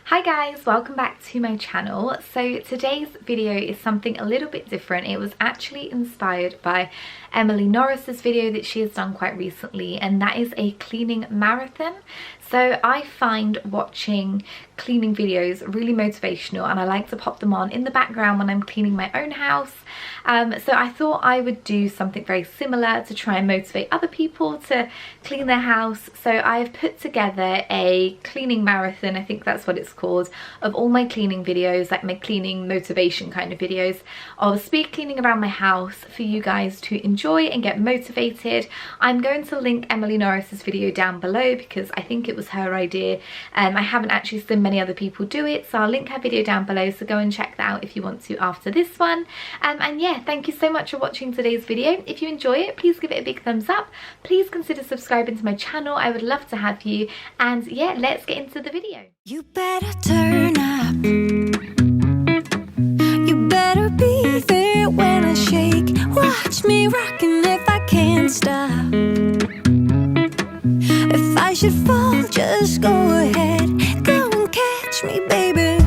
Hi guys, welcome back to my channel. So today's video is something a little bit different. It was actually inspired by Emily Norris's video that she has done quite recently, and that is a cleaning marathon. So I find watching cleaning videos really motivational, and I like to pop them on in the background when I'm cleaning my own house. So I thought I would do something very similar to try and motivate other people to clean their house. So I've put together a cleaning marathon, I think that's what it's called, of all my cleaning videos, like my cleaning motivation kind of videos of speed cleaning around my house for you guys to enjoy and get motivated. I'm going to link Emily Norris's video down below because I think it was her idea. I haven't actually seen many other people do it, so I'll link her video down below, so go and check that out if you want to after this one. And yeah, thank you so much for watching today's video. If you enjoy it, please give it a big thumbs up. Please consider subscribing to my channel, I would love to have you. And yeah, let's get into the video. You better turn up. You better be there when I shake. Watch me rocking if I can't stop. If I should fall, just go ahead. Go and catch me, baby.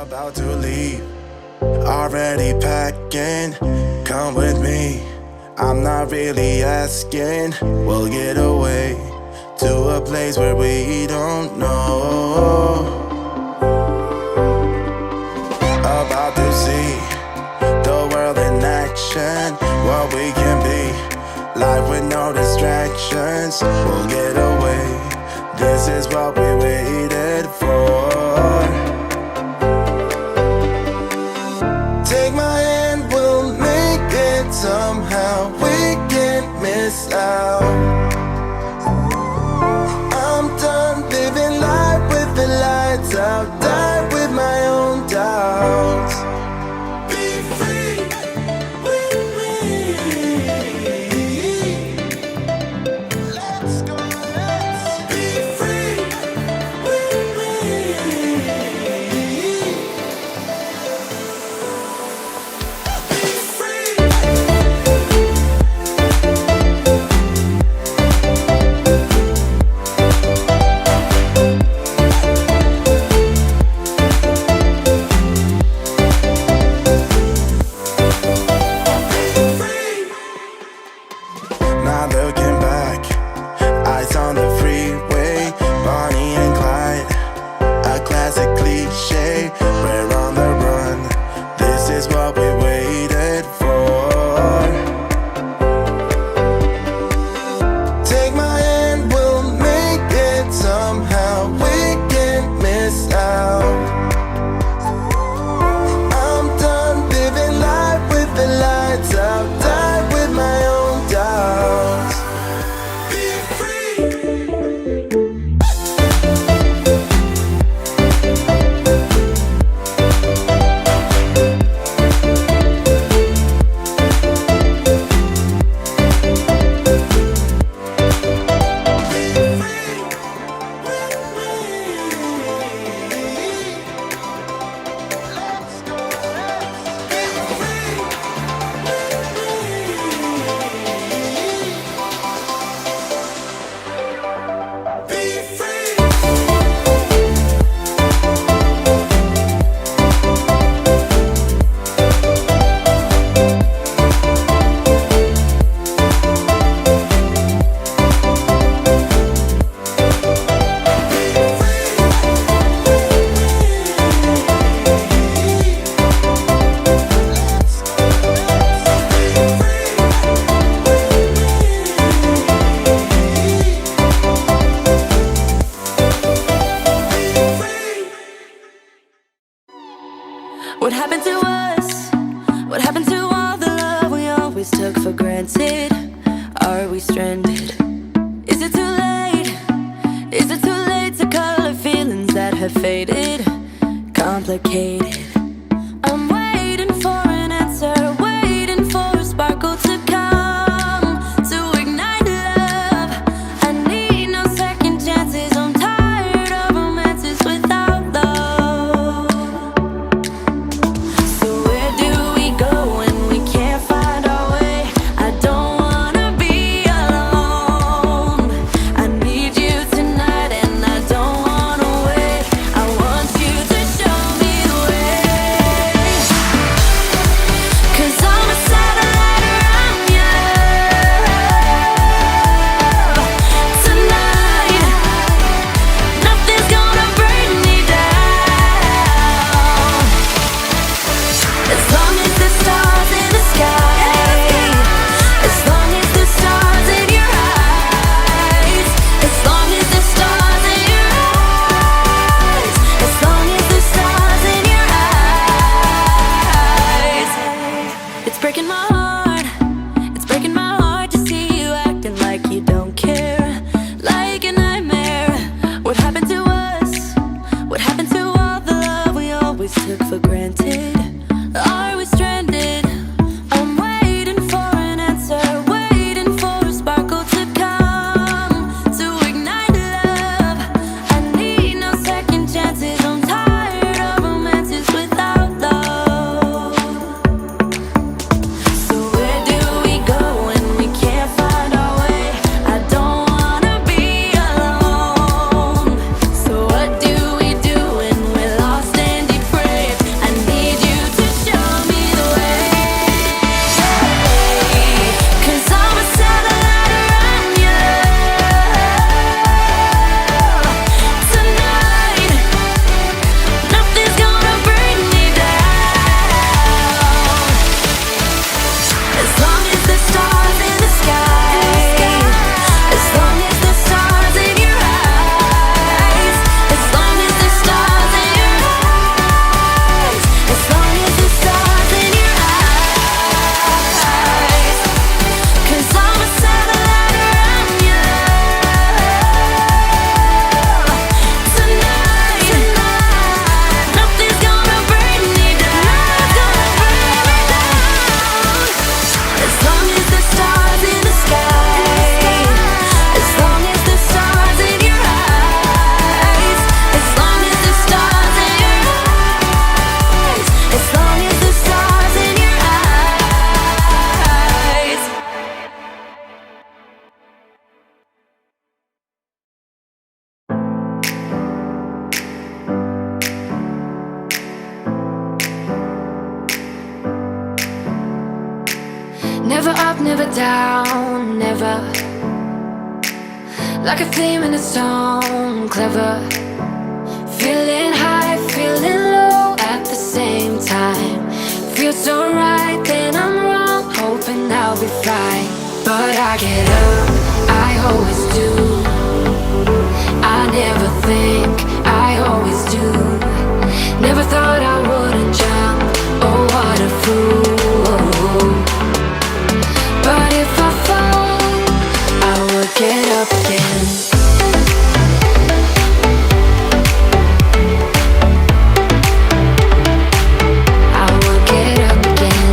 About to leave, already packing. Come with me, I'm not really asking. We'll get away to a place where we don't know. About to see the world in action, what we can be, life with no distractions. We'll get away, this is what we waited for. Take my hand, we'll make it somehow. We can't miss out. have faded, complicated. I'm waiting for an answer, waiting for a sparkle to come, to ignite love. I need no second chances, I'm tired of romances without love. So where do we go when we can't find our way? I don't wanna be alone. I need you tonight and I don't wanna wait. I want you to show me the way. 'Cause I'm a satellite around you tonight. Nothing's gonna bring me down. As long as the stars in the sky, as long as the stars in your eyes, as long as the stars in your eyes, as long as the stars in your eyes. It's breaking my heart, it's breaking my heart to see you acting like you don't care, like a nightmare. What happened to us? What happened to all the love we always took for granted? Are we stranded? I'm waiting for an answer, waiting for a sparkle to come, to ignite love. I need no second chances, I'm tired of romances without love. So where do we go when we can't find our way? I don't wanna be alone. So what do we do when we're lost and depraved? I need you to show me the way. 'Cause I'm a satellite around you tonight. Nothing's gonna bring me down. As long as the stars in the sky, as long as the stars in your eyes, as long as the stars in your eyes, as long as the stars in your eyes. 'Cause I'm a satellite around you tonight. Nothing's gonna bring me down. As long as the stars in the sky, as long as the stars in your eyes, as long as the stars in your eyes, as long as the stars in your eyes. Never up, never down, never. Like a theme in a song, clever. Feeling high, feeling low at the same time. Feels so right, then I'm wrong, hoping I'll be fine. But I get up, I always do. I never think, I always do. Never thought I wouldn't jump, oh what a fool. But if I fall, I will get up again. I will get up again.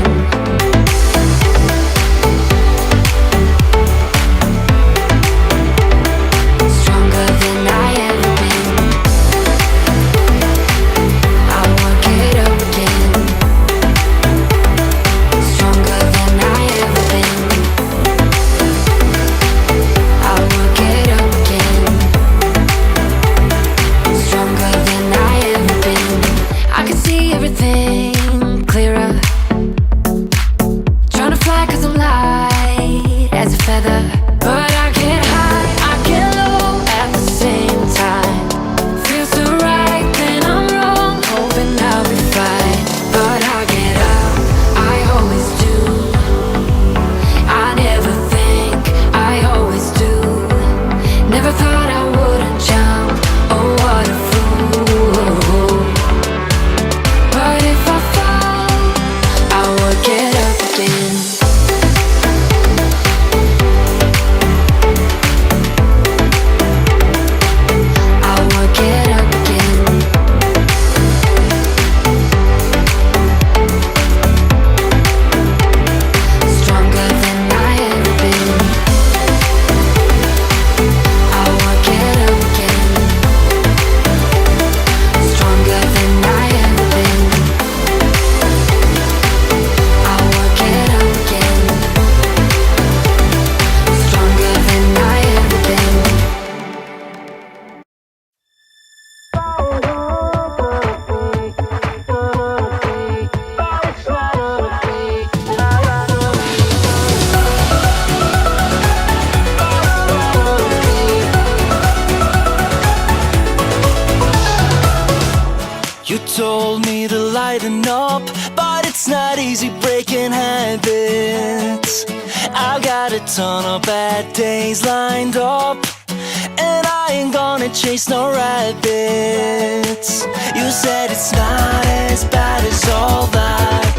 brighten up, but it's not easy breaking habits. I've got a ton of bad days lined up, and I ain't gonna chase no rabbits. You said it's not as bad as all that.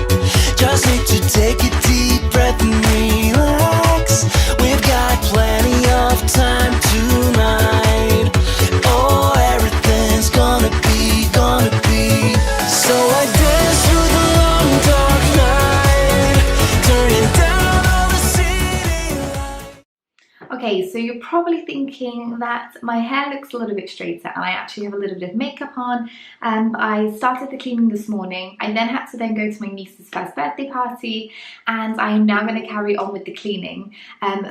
Just need to take a deep breath and relax. We've got plenty of time tonight. Oh, everything's gonna be, gonna be. So I dance through the long dark night, turning down all the city lights. Okay, so you're probably thinking that my hair looks a little bit straighter and I actually have a little bit of makeup on. I started the cleaning this morning. I then had to then go to my niece's first birthday party, and I am now going to carry on with the cleaning.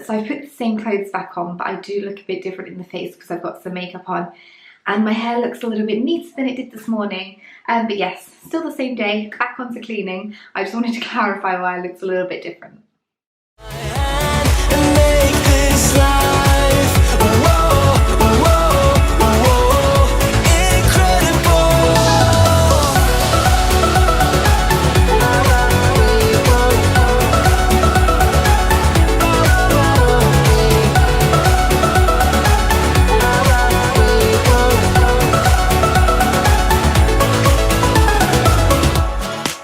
So I put the same clothes back on, but I do look a bit different in the face because I've got some makeup on. And my hair looks a little bit neater than it did this morning. But yes, still the same day, back onto cleaning. I just wanted to clarify why it looks a little bit different. And make this life,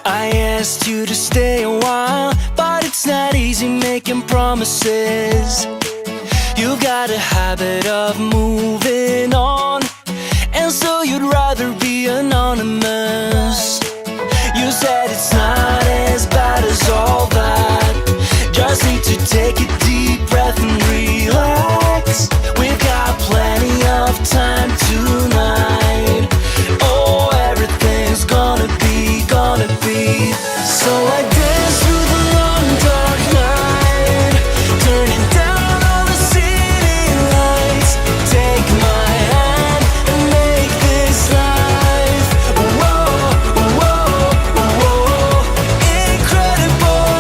I asked you to stay a while, but it's not easy making promises. You've got a habit of moving on, and so you'd rather be anonymous. You said it's not as bad as all that. Just need to take a deep breath and relax. We've got plenty of time tonight. Oh, everything's gonna be, gonna be. So I dance through the long dark night, turning down all the city lights. Take my hand and make this life, whoa, whoa, whoa, incredible.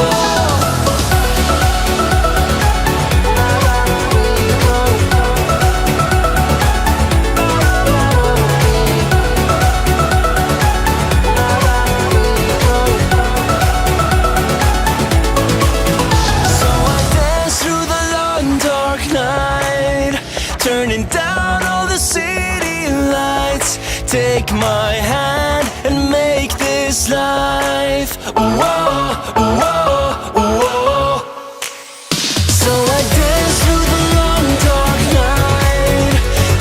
So I dance through the long dark night, turning down all the city lights. Take my hand and make this life, whoa, whoa, whoa. So I dance through the long dark night,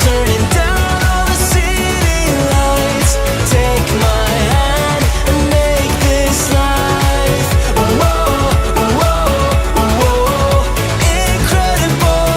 turning down all the city lights. Take my hand and make this life, whoa, whoa, whoa, incredible.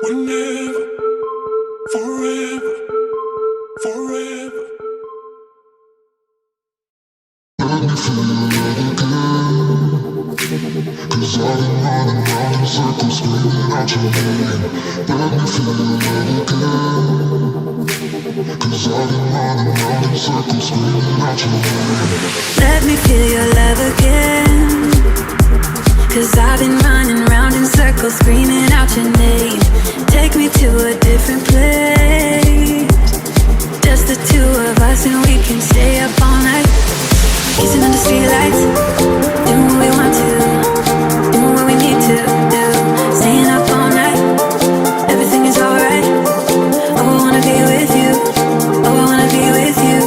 Whenever, forever, forever. Let me feel your love again. 'Cause I've been running round in circles, screaming out your name. Let me feel your love again. 'Cause I've been running round in circles, screaming out your name. Let me feel your love again. 'Cause I've been running round in circles, screaming out your name. Take me to a different place. Just the two of us and we can stay up all night. Kissing under streetlights, doing what we want to, doing what we need to do. Staying up all night, everything is alright. Oh, I wanna be with you. Oh, I wanna be with you.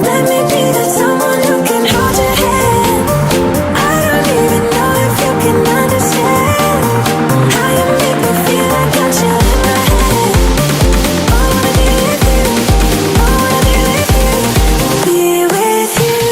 Let me be the someone who can hold your hand. I don't even know if you can understand how you make me feel. I got you in my head. Oh, I wanna be with you. Oh, I wanna be with you. Be with you.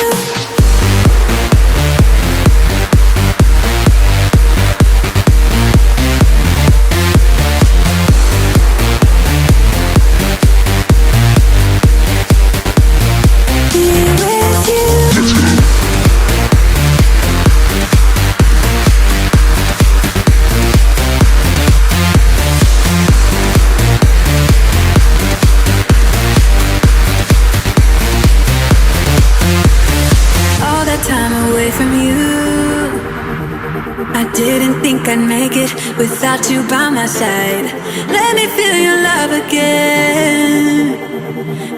I'd make it without you by my side. Let me feel your love again.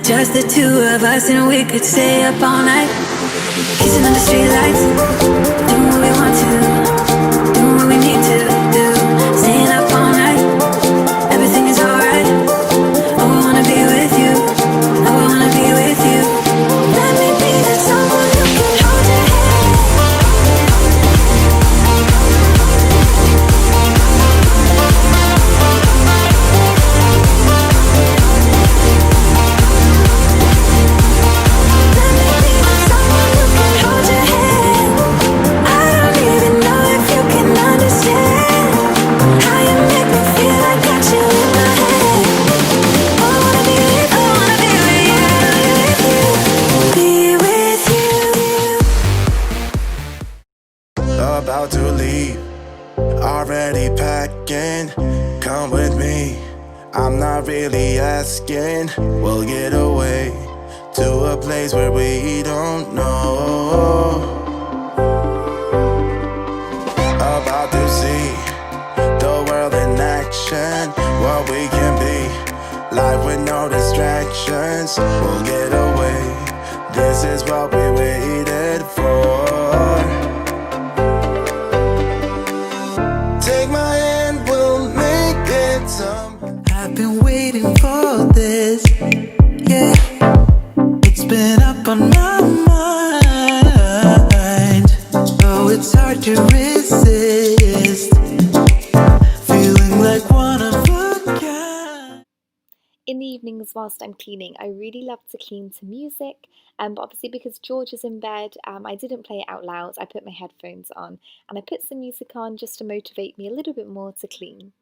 Just the two of us and we could stay up all night. Kissing under streetlights, doing what we want to, doing what we need to do. Staying up all night, everything is alright. Oh, I wanna be with you. Oh, I wanna be with you. Let me be the someone who can hold your hand. About to leave, already packing. Come with me, I'm not really asking. We'll get away to a place where we don't know. About to see the world in action, what we can be, life with no distractions. We'll get away, this is what we waited for. Take my hand, we'll make it some. I've been waiting for this, yeah. It's been up on my mind. Oh, it's hard to resist. Feeling like one of a kind. In the evenings whilst I'm cleaning, I really love to clean to music, but obviously because George is in bed, I didn't play it out loud. I put my headphones on and I put some music on just to motivate me a little bit more to clean.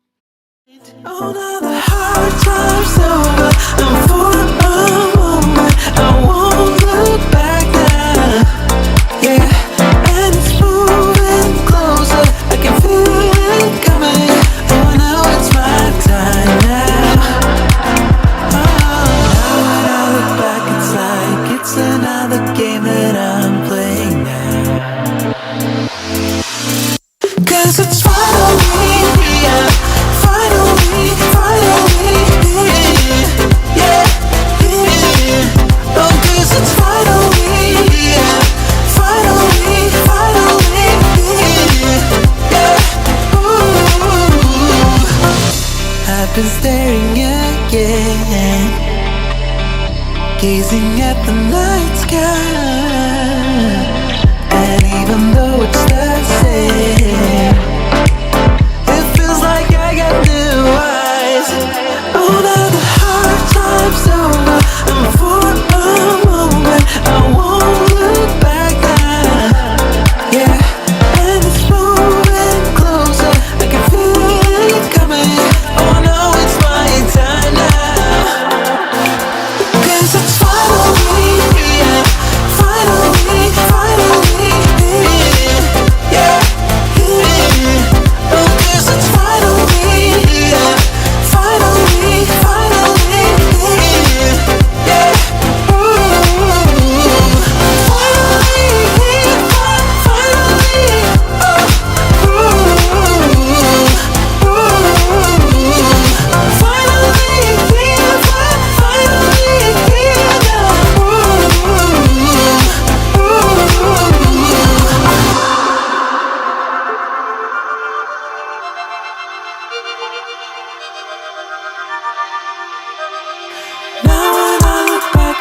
Oh, now the hard time's over. I'm for a moment. I won't look back now. Yeah, and it's moving closer. I can feel it coming. Oh, now it's my time now. Now when I look back, it's like it's another game that I'm playing now. 'Cause it's finally here. Finally, yeah, yeah. Oh, 'cause it's finally here. Finally, yeah. Ooh. I've been staring again, gazing at the night sky. And even though it's the same, it feels like I got new eyes. Oh, now the hard time's over. I'm for a moment. I won't look back now. Yeah, and it's moving closer. I can feel it coming. Oh, no,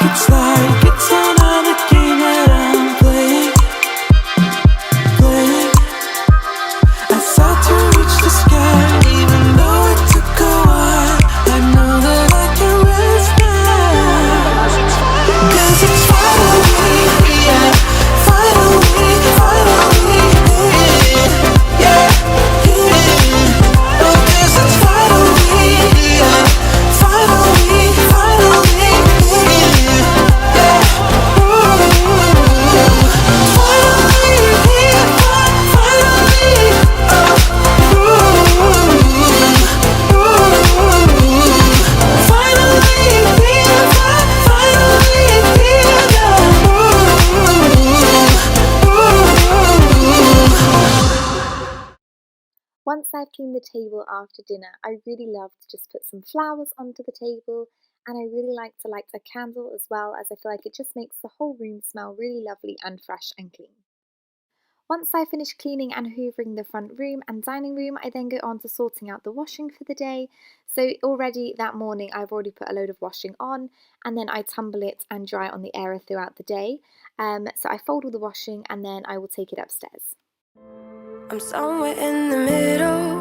It's like it's another game that I'm playing. I sought to reach the sky, even though it took a while. I know that I can rest now. 'Cause it's finally, yeah, finally, finally, yeah, yeah. Oh, 'cause it's finally, yeah, finally, finally, yeah. Once I've cleaned the table after dinner, I really love to just put some flowers onto the table, and I really like to light a candle as well, as I feel like it just makes the whole room smell really lovely and fresh and clean. Once I finish cleaning and hoovering the front room and dining room, I then go on to sorting out the washing for the day. So already that morning I've already put a load of washing on, and then I tumble it and dry it on the area throughout the day. So I fold all the washing and then I will take it upstairs. I'm somewhere in the middle,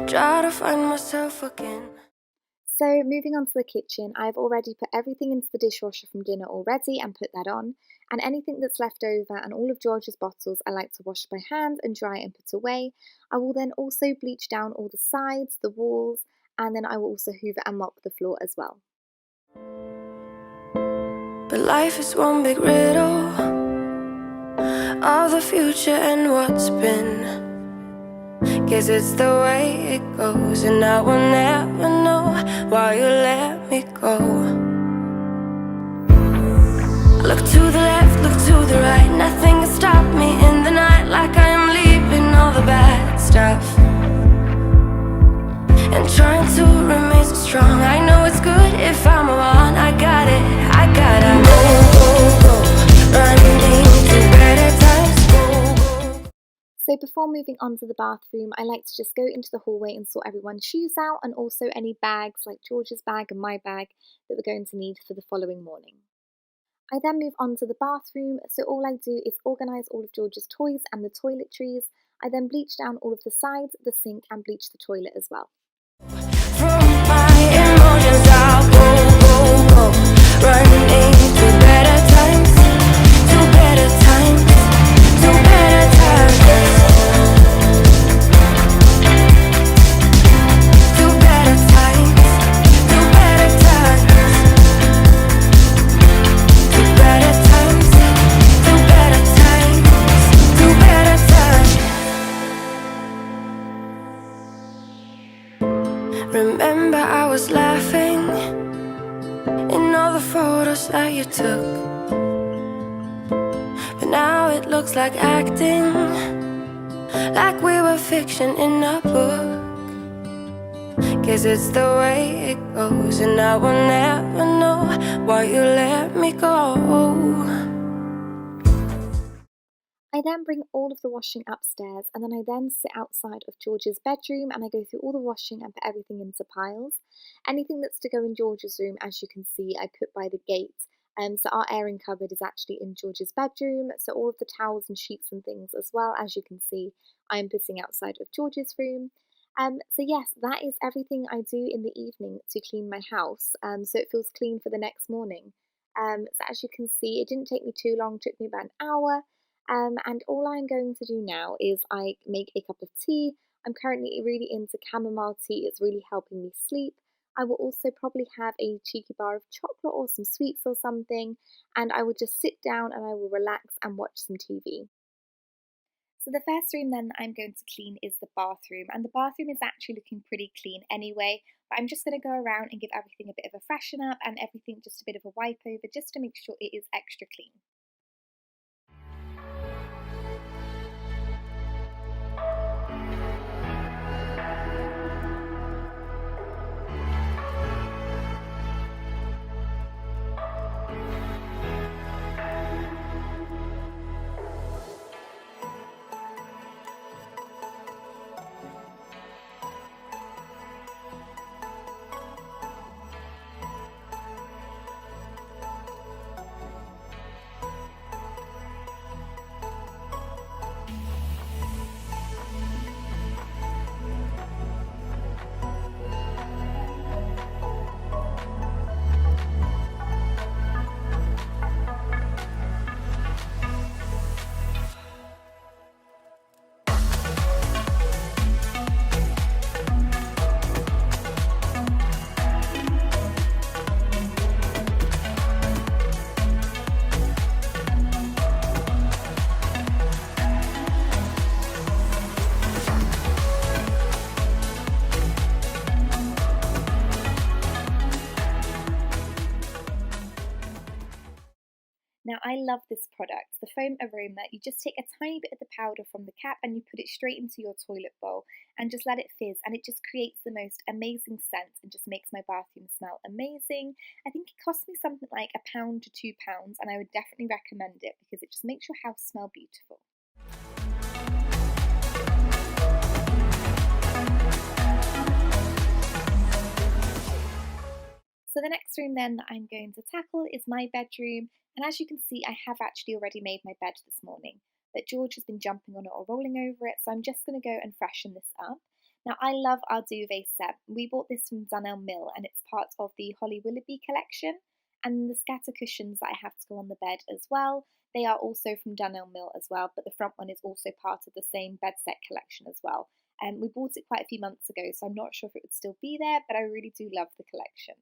try to find myself again. So moving on to the kitchen, I've already put everything into the dishwasher from dinner already and put that on. And anything that's left over and all of George's bottles I like to wash by hand and dry and put away. I will then also bleach down all the sides, the walls, and then I will also hoover and mop the floor as well. But life is one big riddle of the future and what's been. Guess it's the way it goes, and I will never know why you let me go. Look to the left, look to the right, nothing can stop me in the night, like I am leaving all the bad stuff and trying to remain so strong. I know it's good if I'm wrong. I got it, I gotta go, go, running to better times, go. So before moving on to the bathroom, I like to just go into the hallway and sort everyone's shoes out, and also any bags like George's bag and my bag that we're going to need for the following morning. I then move on to the bathroom, so all I do is organise all of George's toys and the toiletries. I then bleach down all of the sides, the sink, and bleach the toilet as well. From my emotions I'll go, go, go, running to better times, to better times, to better times, to better times, to better times, to better times, to better times, to better times. Remember I was laughing in all the photos that you took, but now it looks like acting, like we were fiction in a book. Guess it's the way it goes, and I will never know why you let me go. I then bring all of the washing upstairs, and then I then sit outside of George's bedroom and I go through all the washing and put everything into piles. Anything that's to go in George's room, as you can see, I put by the gate. So our airing cupboard is actually in George's bedroom, so all of the towels and sheets and things as well, as you can see, I am putting outside of George's room. So yes, that is everything I do in the evening to clean my house, so it feels clean for the next morning. So as you can see, it didn't take me too long, it took me about an hour. And all I'm going to do now is I make a cup of tea. I'm currently really into chamomile tea, it's really helping me sleep. I will also probably have a cheeky bar of chocolate or some sweets or something, and I will just sit down and I will relax and watch some TV. So the first room then I'm going to clean is the bathroom, and the bathroom is actually looking pretty clean anyway, but I'm just going to go around and give everything a bit of a freshen up and everything just a bit of a wipe over just to make sure it is extra clean. Now I love this product, the foam aroma. You just take a tiny bit of the powder from the cap and you put it straight into your toilet bowl and just let it fizz, and it just creates the most amazing scent and just makes my bathroom smell amazing. I think it cost me something like £1 to £2, and I would definitely recommend it because it just makes your house smell beautiful. So the next room then that I'm going to tackle is my bedroom, and as you can see I have actually already made my bed this morning, but George has been jumping on it or rolling over it, so I'm just going to go and freshen this up. Now I love our duvet set. We bought this from Dunelm Mill and it's part of the Holly Willoughby collection, and the scatter cushions that I have to go on the bed as well, they are also from Dunelm Mill as well, but the front one is also part of the same bed set collection as well. We bought it quite a few months ago, so I'm not sure if it would still be there, but I really do love the collection.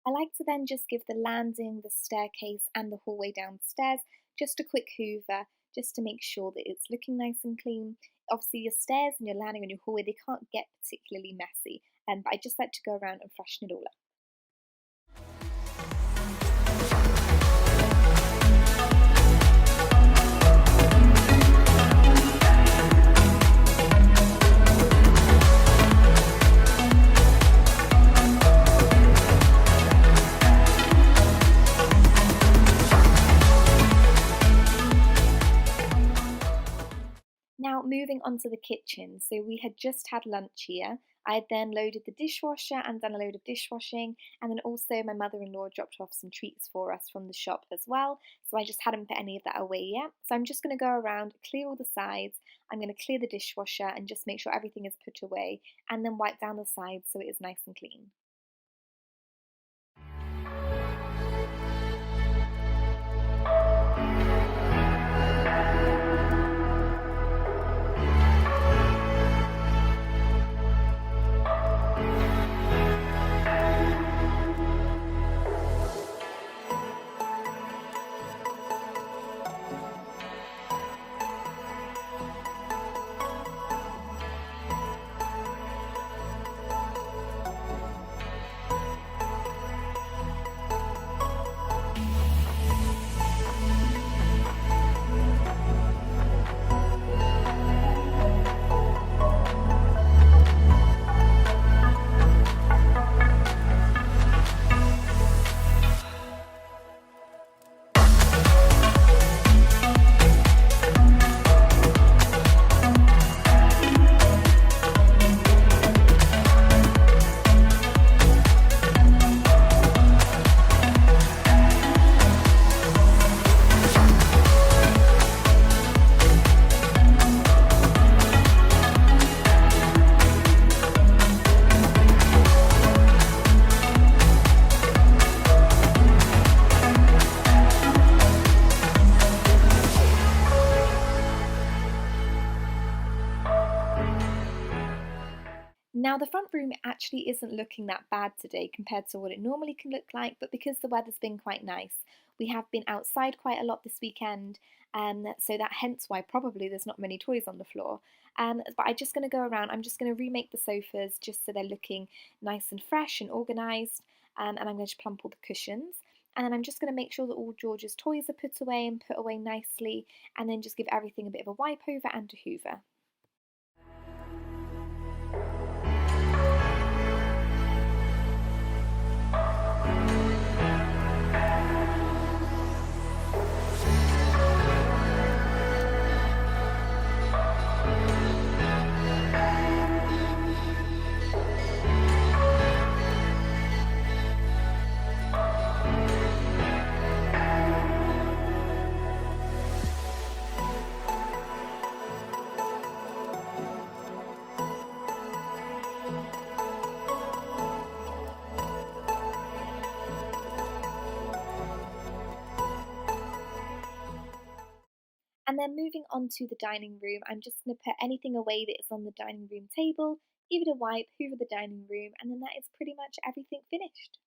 I like to then just give the landing, the staircase and the hallway downstairs just a quick hoover, just to make sure that it's looking nice and clean. Obviously your stairs and your landing and your hallway, they can't get particularly messy, but I just like to go around and freshen it all up. Now moving on to the kitchen, so we had just had lunch here. I had then loaded the dishwasher and done a load of dishwashing, and then also my mother-in-law dropped off some treats for us from the shop as well, so I just hadn't put any of that away yet. So I'm just going to go around, clear all the sides, I'm going to clear the dishwasher and just make sure everything is put away, and then wipe down the sides so it is nice and clean. Now the front room actually isn't looking that bad today compared to what it normally can look like, but because the weather's been quite nice, we have been outside quite a lot this weekend, so that hence why probably there's not many toys on the floor. But I'm just going to go around, I'm just going to remake the sofas just so they're looking nice and fresh and organised. and I'm going to plump all the cushions. And then I'm just going to make sure that all George's toys are put away and put away nicely, and then just give everything a bit of a wipe over and a hoover. And then moving on to the dining room, I'm just going to put anything away that is on the dining room table, give it a wipe, hoover the dining room, and then that is pretty much everything finished.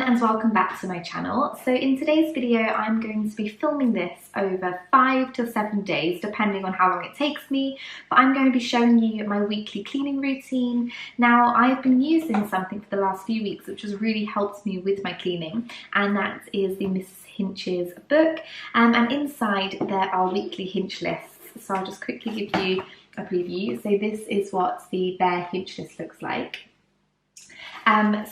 And welcome back to my channel. So in today's video I'm going to be filming this over 5 to 7 days depending on how long it takes me, but I'm going to be showing you my weekly cleaning routine. Now I've been using something for the last few weeks which has really helped me with my cleaning, and that is the Mrs. Hinch's book, and inside there are weekly Hinch lists. So I'll just quickly give you a preview. So this is what the bare Hinch list looks like.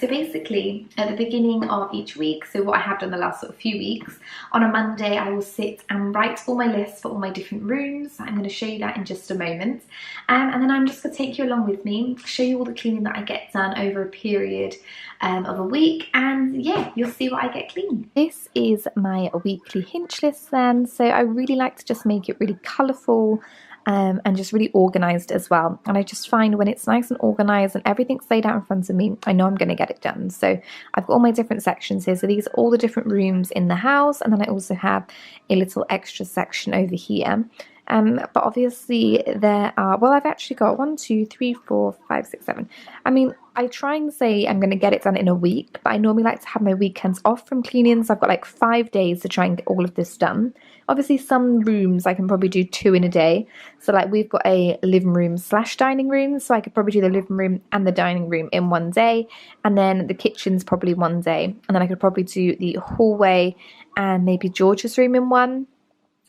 So basically at the beginning of each week, so what I have done the last sort of few weeks, on a Monday I will sit and write all my lists for all my different rooms. I'm going to show you that in just a moment, and then I'm just going to take you along with me, show you all the cleaning that I get done over a period of a week, and yeah, you'll see what I get clean. This is my weekly Hinch list then, so I really like to just make it really colourful and just really organised as well. And I just find when it's nice and organised and everything's laid out in front of me, I know I'm going to get it done. So I've got all my different sections here. So these are all the different rooms in the house, and then I also have a little extra section over here. But obviously there are, well, I've actually got 1, 2, 3, 4, 5, 6, 7. I mean, I try and say I'm going to get it done in a week, but I normally like to have my weekends off from cleaning, so I've got like 5 days to try and get all of this done. Obviously some rooms I can probably do 2 in a day, so like we've got a living room / dining room, so I could probably do the living room and the dining room in one day, and then the kitchen's probably one day, and then I could probably do the hallway and maybe George's room in one,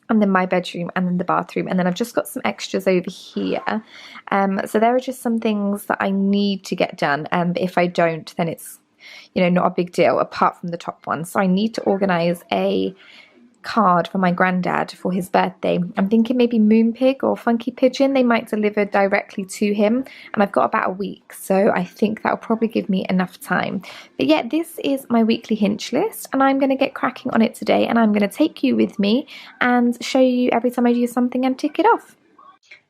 and then my bedroom, and then the bathroom, and then I've just got some extras over here. So there are just some things that I need to get done, but if I don't, then it's, you know, not a big deal apart from the top one. So I need to organise a card for my granddad for his birthday. I'm thinking maybe Moonpig or Funky Pigeon, they might deliver directly to him, and I've got about a week, so I think that'll probably give me enough time. But yeah, this is my weekly Hinch list, and I'm going to get cracking on it today, and I'm going to take you with me and show you every time I do something and tick it off.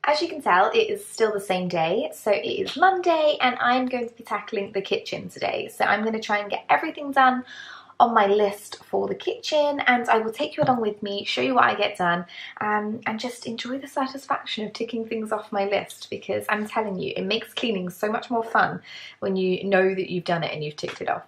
As you can tell, it is still the same day, so it is Monday, and I'm going to be tackling the kitchen today. So I'm going to try and get everything done on my list for the kitchen, and I will take you along with me, show you what I get done, and just enjoy the satisfaction of ticking things off my list, because I'm telling you, it makes cleaning so much more fun when you know that you've done it and you've ticked it off.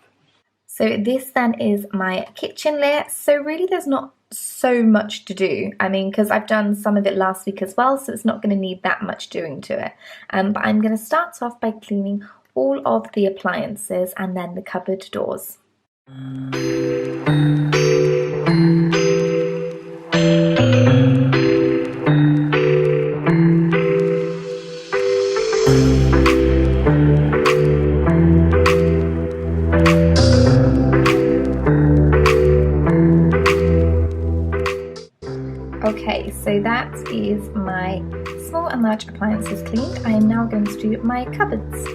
So this then is my kitchen list. So really there's not so much to do, I mean, because I've done some of it last week as well, so it's not going to need that much doing to it, but I'm going to start off by cleaning all of the appliances and then the cupboard doors. Okay, so that is my small and large appliances cleaned. I am now going to do my cupboards.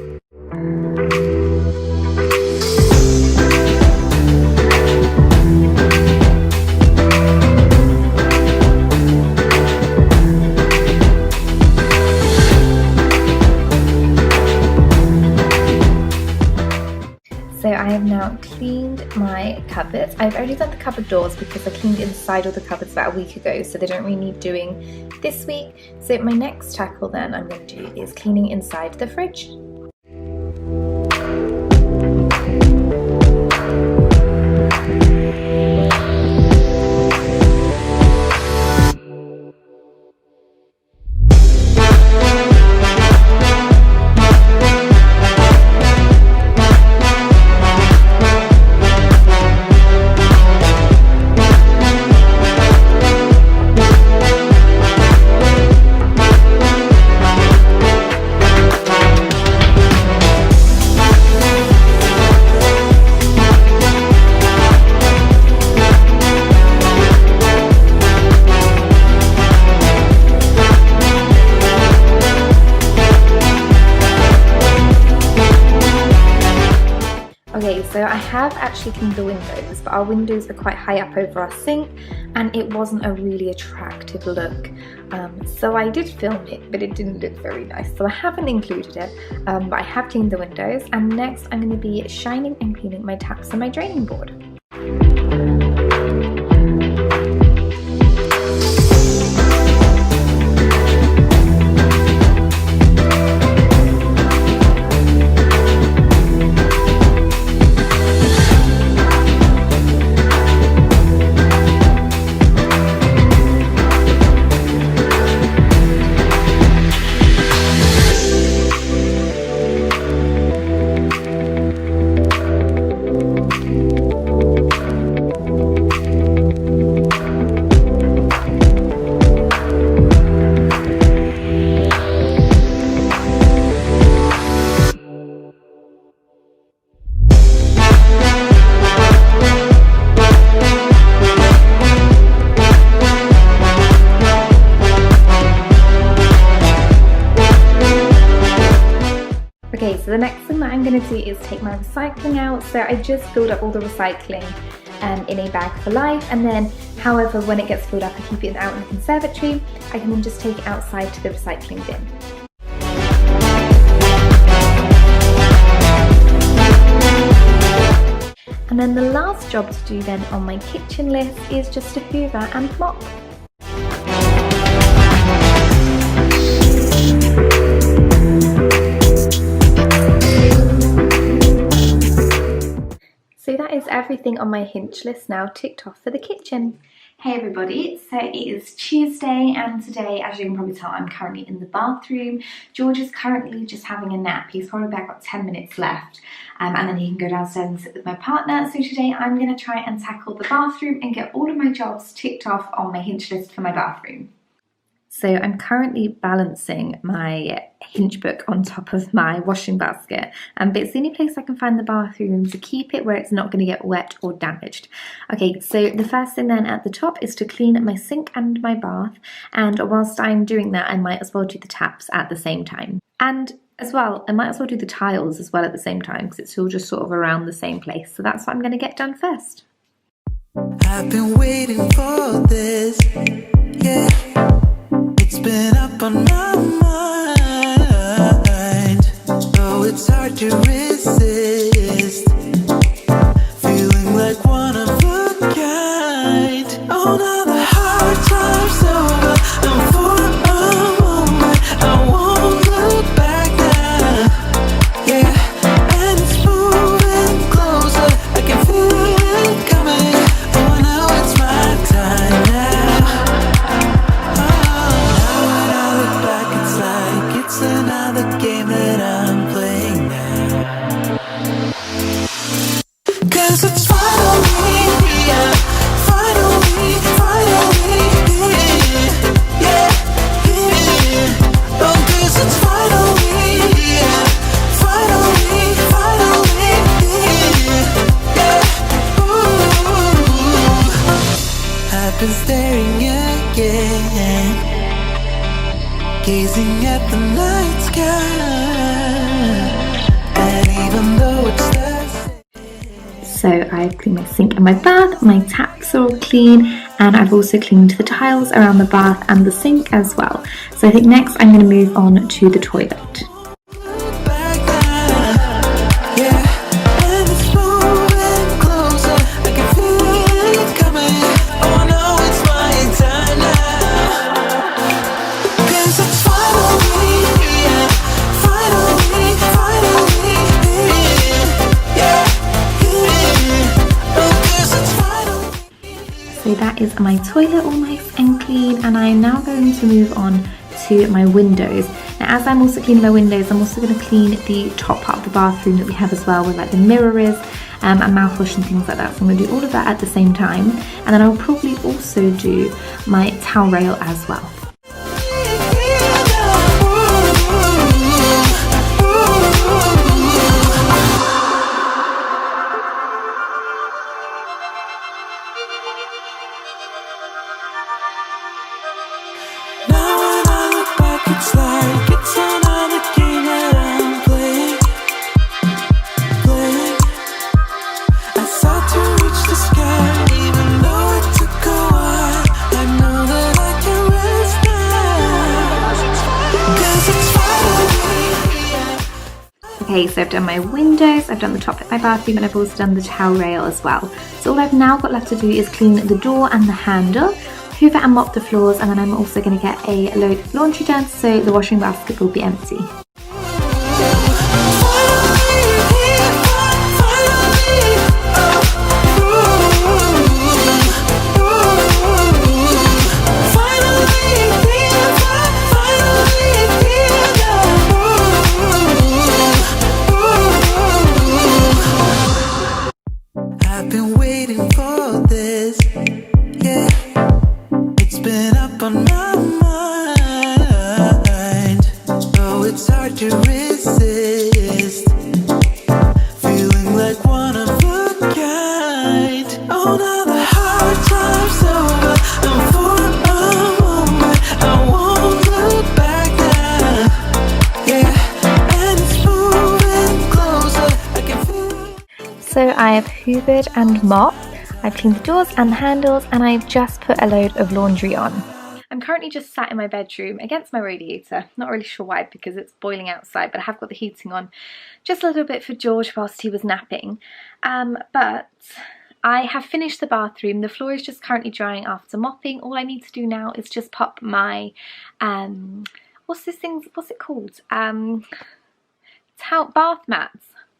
So I have now cleaned my cupboards. I've already done the cupboard doors because I cleaned inside all the cupboards about a week ago, so they don't really need doing this week. So my next tackle then I'm going to do is cleaning inside the fridge. Okay, so I have actually cleaned the windows, but our windows are quite high up over our sink and it wasn't a really attractive look. So I did film it, but it didn't look very nice. So I haven't included it, but I have cleaned the windows, and next I'm going to be shining and cleaning my taps and my draining board. Okay, so the next thing that I'm going to do is take my recycling out. So I just filled up all the recycling in a bag for life, and then however when it gets filled up I keep it out in the conservatory. I can then just take it outside to the recycling bin. And then the last job to do then on my kitchen list is just to hoover and mop. So that is everything on my hinge list now ticked off for the kitchen. Hey everybody, so it is Tuesday and today, as you can probably tell, I'm currently in the bathroom. George is currently just having a nap. He's probably about 10 minutes left and then he can go downstairs and sit with my partner. So today I'm going to try and tackle the bathroom and get all of my jobs ticked off on my hinge list for my bathroom. So I'm currently balancing my hinge book on top of my washing basket, but it's the only place I can find the bathroom to keep it where it's not going to get wet or damaged. Okay, so the first thing then at the top is to clean my sink and my bath, and whilst I'm doing that I might as well do the taps at the same time. And as well, I might as well do the tiles as well at the same time because it's all just sort of around the same place. So that's what I'm going to get done first. I've been waiting for this, yeah. It's been up on my mind, though it's hard to resist. Feeling like one of a kind. Oh, now the hard time's over. I'm for a moment. I won't look back now. Yeah, and it's moving closer. I can feel it coming. Oh, now it's my time now. again, gazing at the night sky. And even though it's the So I've cleaned my sink and my bath, my taps are all clean, and I've also cleaned the tiles around the bath and the sink as well. So I think next I'm going to move on to the toilet. So that is my toilet all nice and clean, and I am now going to move on to my windows. Now as I'm also cleaning my windows, I'm also going to clean the top part of the bathroom that we have as well, where like the mirror is and mouthwash and things like that. So I'm going to do all of that at the same time, and then I'll probably also do my towel rail as well. it's like it's another game that I'm playing. I sought to reach the sky, even though it took a while. I know that I can rest now, 'cause it's finally. Okay, so I've done my windows, I've done the top of my bathroom, and I've also done the towel rail as well. So all I've now got left to do is clean the door and the handle, hoover and mop the floors, and then I'm also going to get a load of laundry done so the washing basket will be empty. I've been waiting for this, yeah. It's been up on my mind, though it's hard to resist. Feeling like one of a kind. Oh, now the hard time's over, and for a moment I won't look back now, yeah. And it's moving closer, I can feel. So I have hoovered and mopped, I've cleaned the doors and the handles, and I've just put a load of laundry on. I'm currently just sat in my bedroom against my radiator. Not really sure why, because it's boiling outside, but I have got the heating on just a little bit for George whilst he was napping. But I have finished the bathroom. The floor is just currently drying after mopping. All I need to do now is just pop my, what's it called?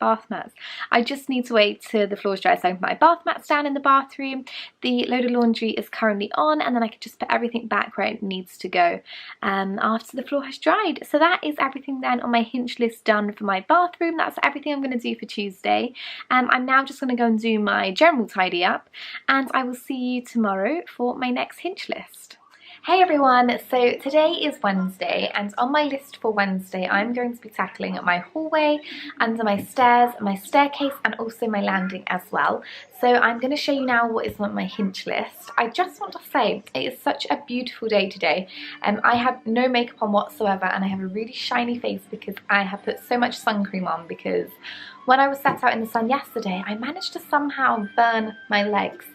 Bath mats. I just need to wait till the floor's dry, so I can put my bath mats down in the bathroom. The load of laundry is currently on, and then I can just put everything back where it needs to go after the floor has dried. So that is everything then on my hinge list done for my bathroom. That's everything I'm going to do for Tuesday. I'm now just going to go and do my general tidy up, and I will see you tomorrow for my next hinge list. Hey everyone, so today is Wednesday, and on my list for Wednesday I'm going to be tackling my hallway, under my stairs, my staircase, and also my landing as well. So I'm going to show you now what is on my hinge list. I just want to say it is such a beautiful day today. I have no makeup on whatsoever, and I have a really shiny face because I have put so much sun cream on, because when I was sat out in the sun yesterday I managed to somehow burn my legs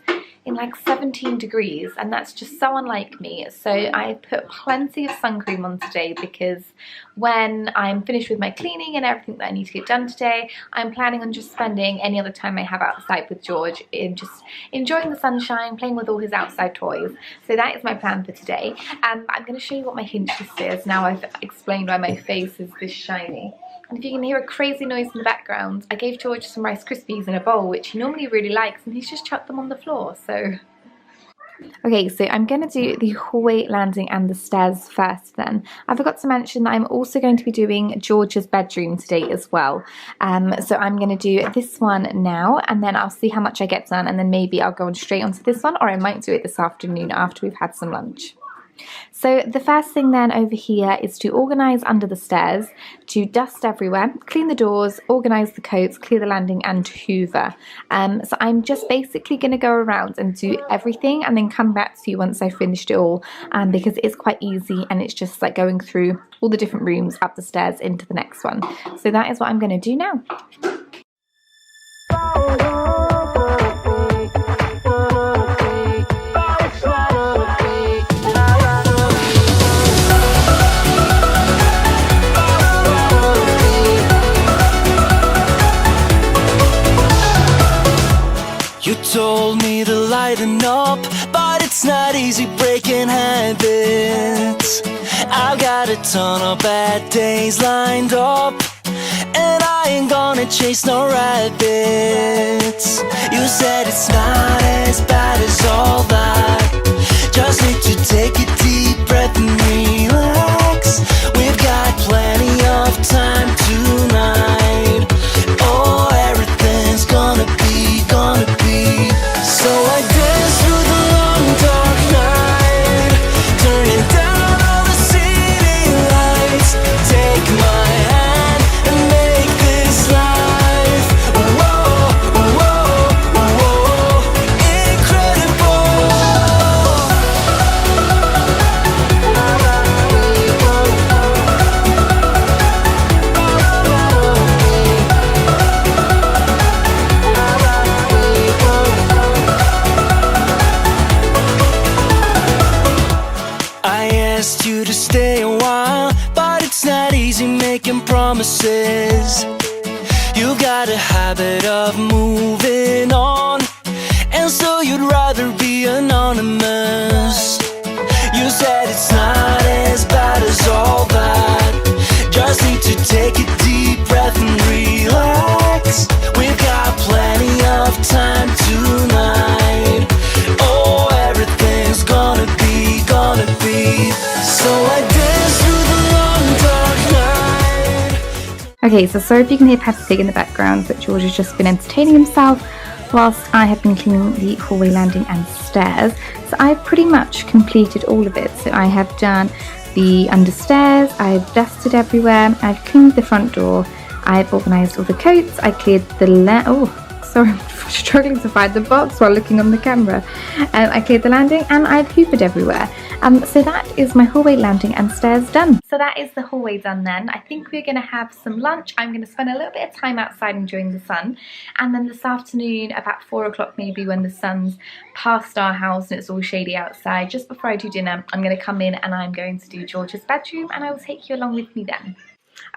in like 17 degrees, and that's just so unlike me. So I put plenty of sun cream on today, because when I'm finished with my cleaning and everything that I need to get done today, I'm planning on just spending any other time I have outside with George in just enjoying the sunshine, playing with all his outside toys. So that is my plan for today. I'm going to show you what my hinge list is now I've explained why my face is this shiny. And if you can hear a crazy noise in the background, I gave George some Rice Krispies in a bowl, which he normally really likes, and he's just chucked them on the floor, so. Okay, so I'm going to do the hallway, landing, and the stairs first then. I forgot to mention that I'm also going to be doing George's bedroom today as well. So I'm going to do this one now, and then I'll see how much I get done, and then maybe I'll go on straight onto this one, or I might do it this afternoon after we've had some lunch. So the first thing then over here is to organise under the stairs, to dust everywhere, clean the doors, organise the coats, clear the landing and hoover. So I'm just basically going to go around and do everything and then come back to you once I've finished it all, because it is quite easy and it's just like going through all the different rooms up the stairs into the next one. So that is what I'm going to do now. You told me to lighten up, but it's not easy breaking habits. I've got a ton of bad days lined up, and I ain't gonna chase no rabbits. You said it's not as bad as all that. Just need to take a deep breath and relax. We've got plenty of time tonight. Oh, everything's gonna be. So I dance through the long dark night, turning down all the city lights. Take my hand and make this life, whoa, whoa, whoa, incredible. You to stay a while, but it's not easy making promises. You got a habit of moving on, and so you'd rather be anonymous. You said it's not as bad as all that. Just need to take a deep breath and relax. We've got plenty of time tonight. Oh, everything's gonna be. So I dance through the long dark night. Okay, so sorry if you can hear Peppa Pig in the background, but George has just been entertaining himself whilst I have been cleaning the hallway landing and stairs. So I've pretty much completed all of it. So I have done the understairs, I've dusted everywhere, I've cleaned the front door, I've organised all the coats, I cleared the sorry, I'm struggling to find the box while looking on the camera. I cleared the landing and I've hoovered everywhere. So that is my hallway landing and stairs done. So that is the hallway done then. I think we're going to have some lunch. I'm going to spend a little bit of time outside enjoying the sun. And then this afternoon, about 4 o'clock maybe, when the sun's past our house and it's all shady outside, just before I do dinner, I'm going to come in and I'm going to do George's bedroom and I will take you along with me then.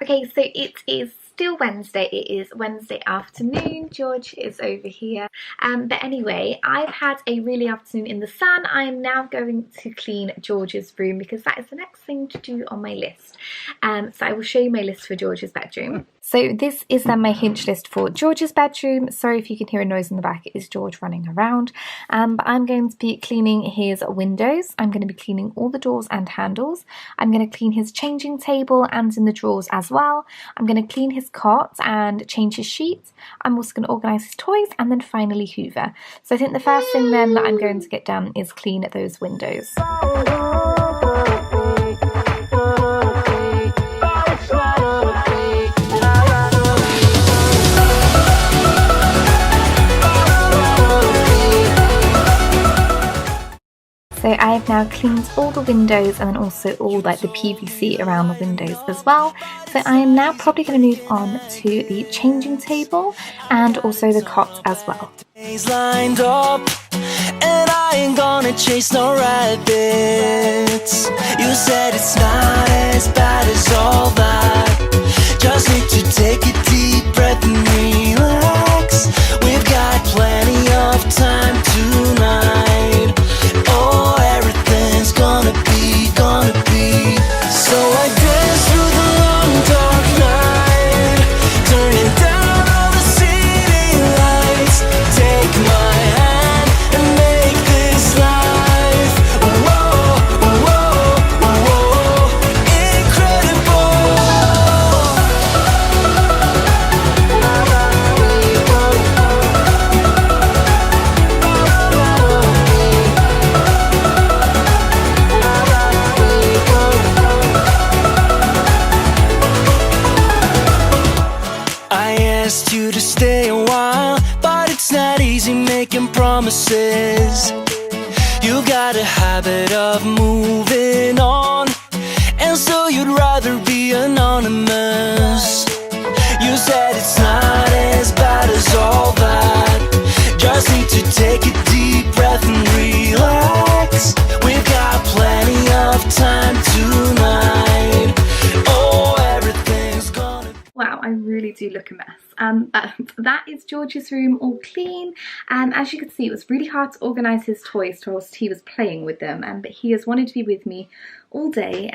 Okay, so it is still Wednesday. It is Wednesday afternoon. George is over here. But anyway, I've had a really afternoon in the sun. I am now going to clean George's room because that is the next thing to do on my list. So I will show you my list for George's bedroom. So this is then my hinge list for George's bedroom. Sorry if you can hear a noise in the back, it is George running around. But I'm going to be cleaning his windows. I'm going to be cleaning all the doors and handles. I'm going to clean his changing table and in the drawers as well. I'm going to clean his cot and change his sheets. I'm also going to organise his toys and then finally hoover. So I think the first thing then that I'm going to get done is clean those windows. So I have now cleaned all the windows and then also all like the PVC around the windows as well. So I am now probably going to move on to the changing table and also the cot as well. Lined up, and I ain't gonna chase no rabbits. You said it's not as bad as all that. Just need to take a deep breath and relax. We've got plenty of time tonight. Oh, everything's gonna be, gonna be. So I dance through the long dark night, turning down all the city lights. Take my hand and make this life, whoa, whoa, whoa, incredible. promises. You've got a habit of moving on, and so you'd rather be anonymous. You said it's not as bad as all that. Just need to take a deep breath and relax. We've got plenty of time tonight. Oh, everything's gonna... Wow, I really do look a mess. That is George's room all clean. As you can see, it was really hard to organise his toys whilst he was playing with them, but he has wanted to be with me all day,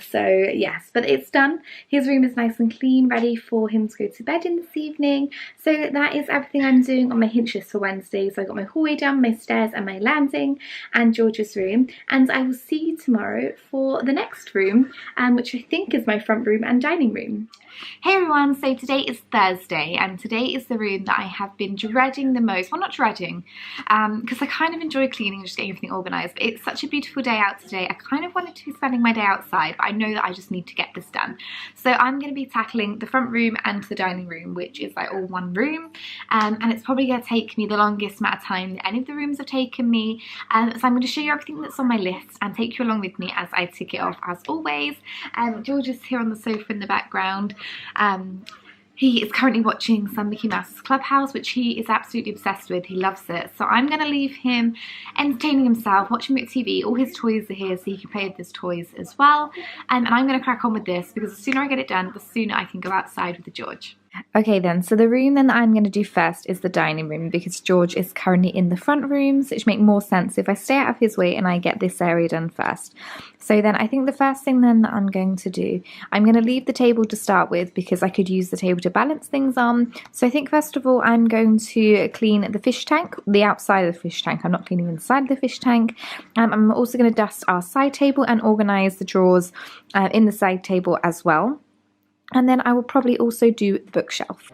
so yes, but it's done. His room is nice and clean, ready for him to go to bed in this evening. So that is everything I'm doing on my hinge list for Wednesday. So I got my hallway done, my stairs and my landing, and George's room, and I will see you tomorrow for the next room, which I think is my front room and dining room. Hey everyone, so today is Thursday, and today is the room that I have been dreading the most. Well, not dreading, because I kind of enjoy cleaning and just getting everything organised, but it's such a beautiful day out today. I kind of wanted to be spending my day outside, but I know that I just need to get this done. So I'm going to be tackling the front room and the dining room, which is like all one room, and it's probably going to take me the longest amount of time that any of the rooms have taken me. So I'm going to show you everything that's on my list and take you along with me as I tick it off as always. George is here on the sofa in the background. He is currently watching some Mickey Mouse's Clubhouse, which he is absolutely obsessed with. He loves it. So I'm going to leave him entertaining himself, watching Mick TV. All his toys are here, so he can play with his toys as well. And I'm going to crack on with this, because the sooner I get it done, the sooner I can go outside with the George. Okay then, so the room then that I'm going to do first is the dining room, because George is currently in the front rooms, which make more sense if I stay out of his way and I get this area done first. So then I think the first thing then that I'm going to do, I'm going to leave the table to start with, because I could use the table to balance things on. So I think first of all I'm going to clean the fish tank, the outside of the fish tank. I'm not cleaning inside the fish tank. I'm also going to dust our side table and organise the drawers in the side table as well. And then I will probably also do the bookshelf.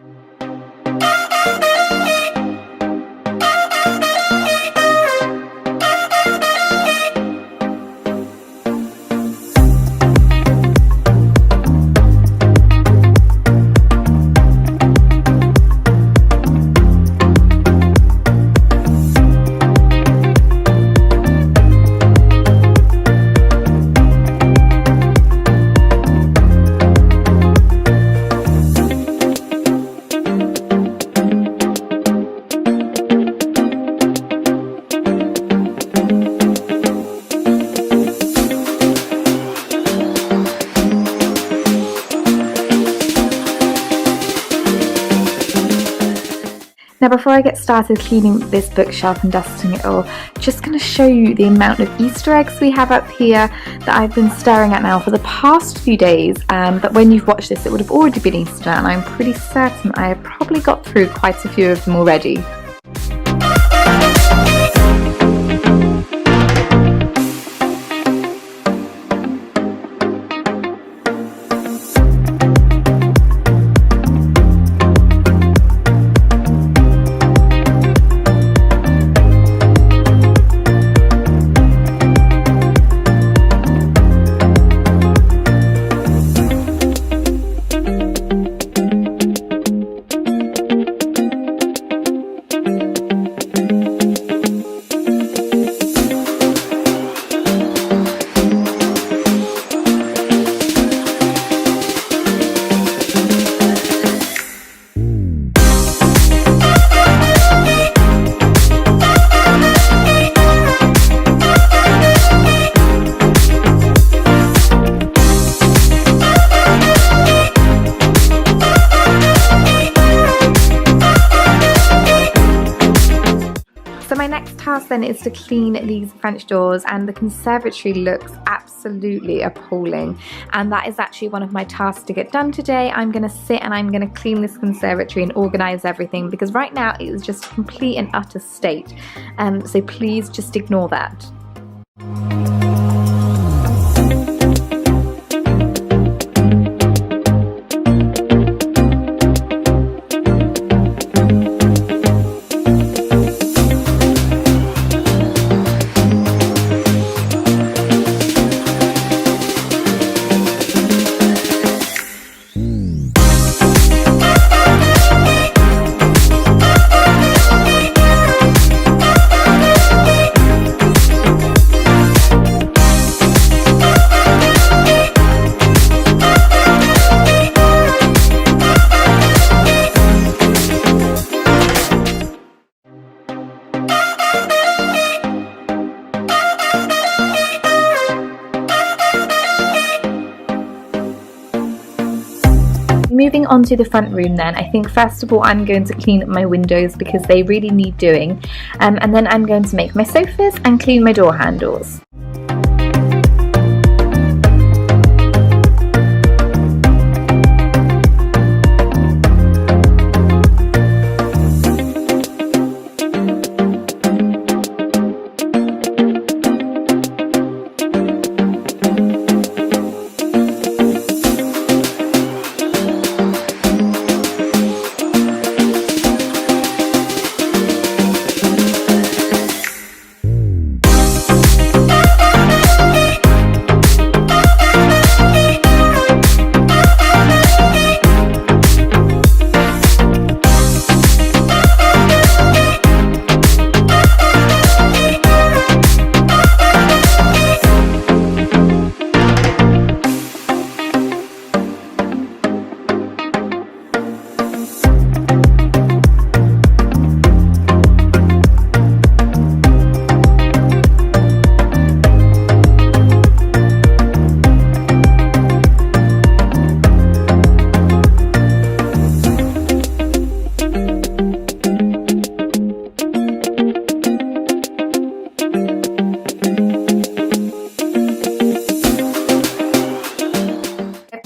Now before I get started cleaning this bookshelf and dusting it all, just going to show you the amount of Easter eggs we have up here that I've been staring at now for the past few days, but when you've watched this it would have already been Easter, and I'm pretty certain I have probably got through quite a few of them already. Then is to clean these French doors, and the conservatory looks absolutely appalling, and that is actually one of my tasks to get done today. I'm going to sit and I'm going to clean this conservatory and organize everything, because right now it is just a complete and utter state, so please just ignore that. moving on to the front room then, I think first of all I'm going to clean my windows because they really need doing, and then I'm going to make my sofas and clean my door handles.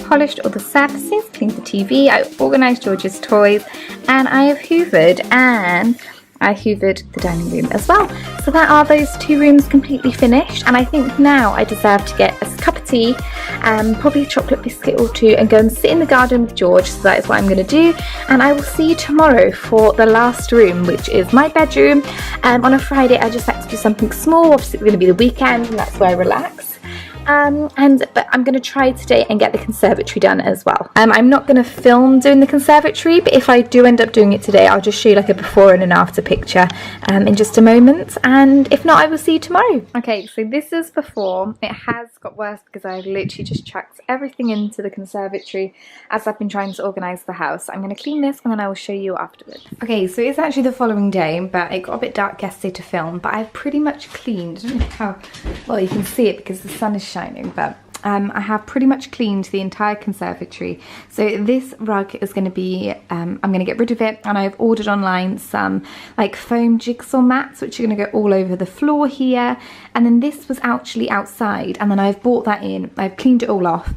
Polished all the surfaces, cleaned the TV, I organised George's toys, and I have hoovered, and I hoovered the dining room as well. So that are those two rooms completely finished, and I think now I deserve to get a cup of tea, probably a chocolate biscuit or two, and go and sit in the garden with George. So that is what I'm going to do, and I will see you tomorrow for the last room, which is my bedroom. On a Friday I just like to do something small. Obviously it's going to be the weekend and that's where I relax. But I'm going to try today and get the conservatory done as well. I'm not going to film doing the conservatory, but if I do end up doing it today, I'll just show you like a before and an after picture in just a moment, and if not, I will see you tomorrow. Okay, so this is before. It has got worse because I've literally just chucked everything into the conservatory as I've been trying to organise the house. I'm going to clean this and then I will show you afterwards. Okay, so it's actually the following day, but it got a bit dark yesterday to film, but I've pretty much cleaned. I don't know how well you can see it because the sun is shining, but I have pretty much cleaned the entire conservatory. So this rug is going to be, I'm going to get rid of it, and I've ordered online some like foam jigsaw mats which are going to go all over the floor here, and then this was actually outside, and then I've bought that in, I've cleaned it all off.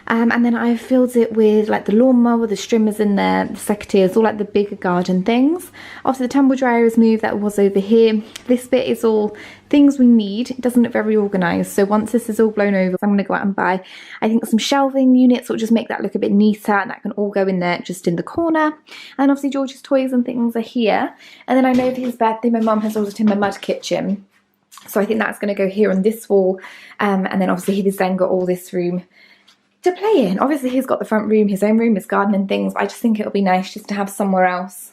And then I've filled it with like the lawnmower, the strimmers in there, the secateurs, all like the bigger garden things. Obviously the tumble dryer is moved, that was over here. This bit is all things we need. It doesn't look very organised, so once this is all blown over, I'm going to go out and buy, I think, some shelving units, which just make that look a bit neater, and that can all go in there just in the corner. And obviously George's toys and things are here. And then I know for his birthday my mum has ordered him a mud kitchen, so I think that's going to go here on this wall. And then obviously he's then got all this room to play in. Obviously he's got the front room, his own room, his garden and things, but I just think it'll be nice just to have somewhere else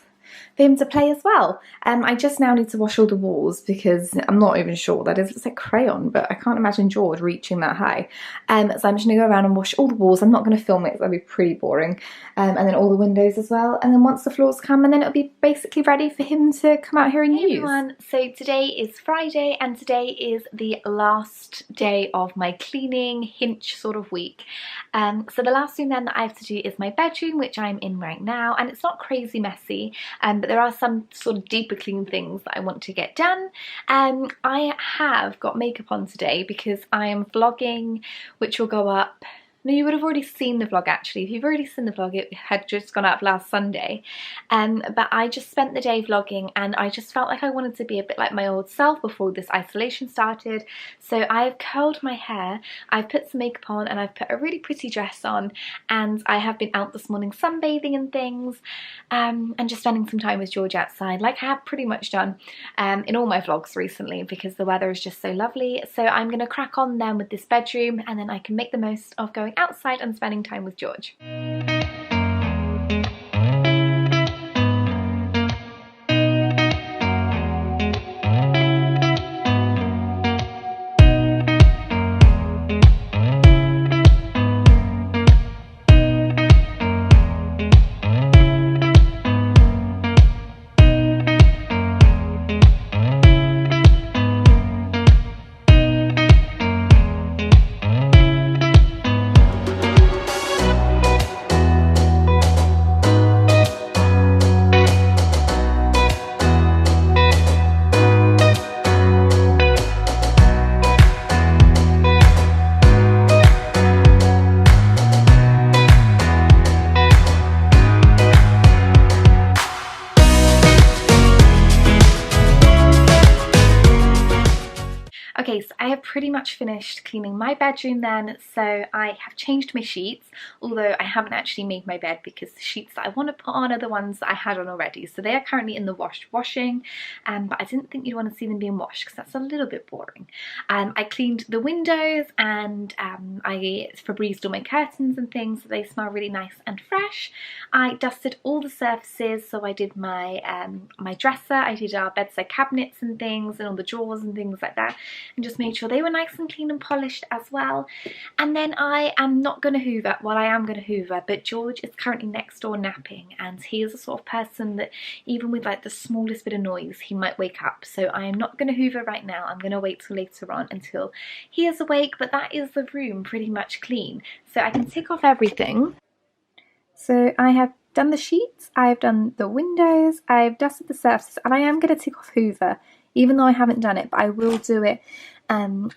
for him to play as well. I just now need to wash all the walls because I'm not even sure, that is, it's like crayon, but I can't imagine George reaching that high. So I'm just going to go around and wash all the walls. I'm not going to film it because that'd be pretty boring. And then all the windows as well. And then once the floors come, and then it'll be basically ready for him to come out here and use. Hey everyone, so today is Friday, and today is the last day of my cleaning hinge sort of week. So the last thing then that I have to do is my bedroom, which I'm in right now, and it's not crazy messy, but there are some sort of deeper clean things that I want to get done. I have got makeup on today because I am vlogging, which will go up. No, you would have already seen the vlog actually. If you've already seen the vlog, it had just gone up last Sunday. But I just spent the day vlogging, and I just felt like I wanted to be a bit like my old self before this isolation started. So I've curled my hair, I've put some makeup on, and I've put a really pretty dress on, and I have been out this morning sunbathing and things, and just spending some time with George outside, like I have pretty much done in all my vlogs recently, because the weather is just so lovely. So I'm going to crack on then with this bedroom, and then I can make the most of going outside and spending time with George. pretty much finished cleaning my bedroom then, so I have changed my sheets, although I haven't actually made my bed because the sheets that I want to put on are the ones that I had on already. So they are currently in the washing, but I didn't think you'd want to see them being washed because that's a little bit boring. I cleaned the windows and I Febrezed all my curtains and things so they smell really nice and fresh. I dusted all the surfaces, so I did my my dresser, I did our bedside cabinets and things and all the drawers and things like that, and just made sure they were nice and clean and polished as well. And then I am not going to hoover, well I am going to hoover, but George is currently next door napping, and he is the sort of person that even with like the smallest bit of noise he might wake up. So I am not going to hoover right now, I'm going to wait till later on until he is awake. But that is the room pretty much clean, so I can tick off everything. So I have done the sheets, I've done the windows, I've dusted the surfaces, and I am going to tick off hoover, even though I haven't done it, but I will do it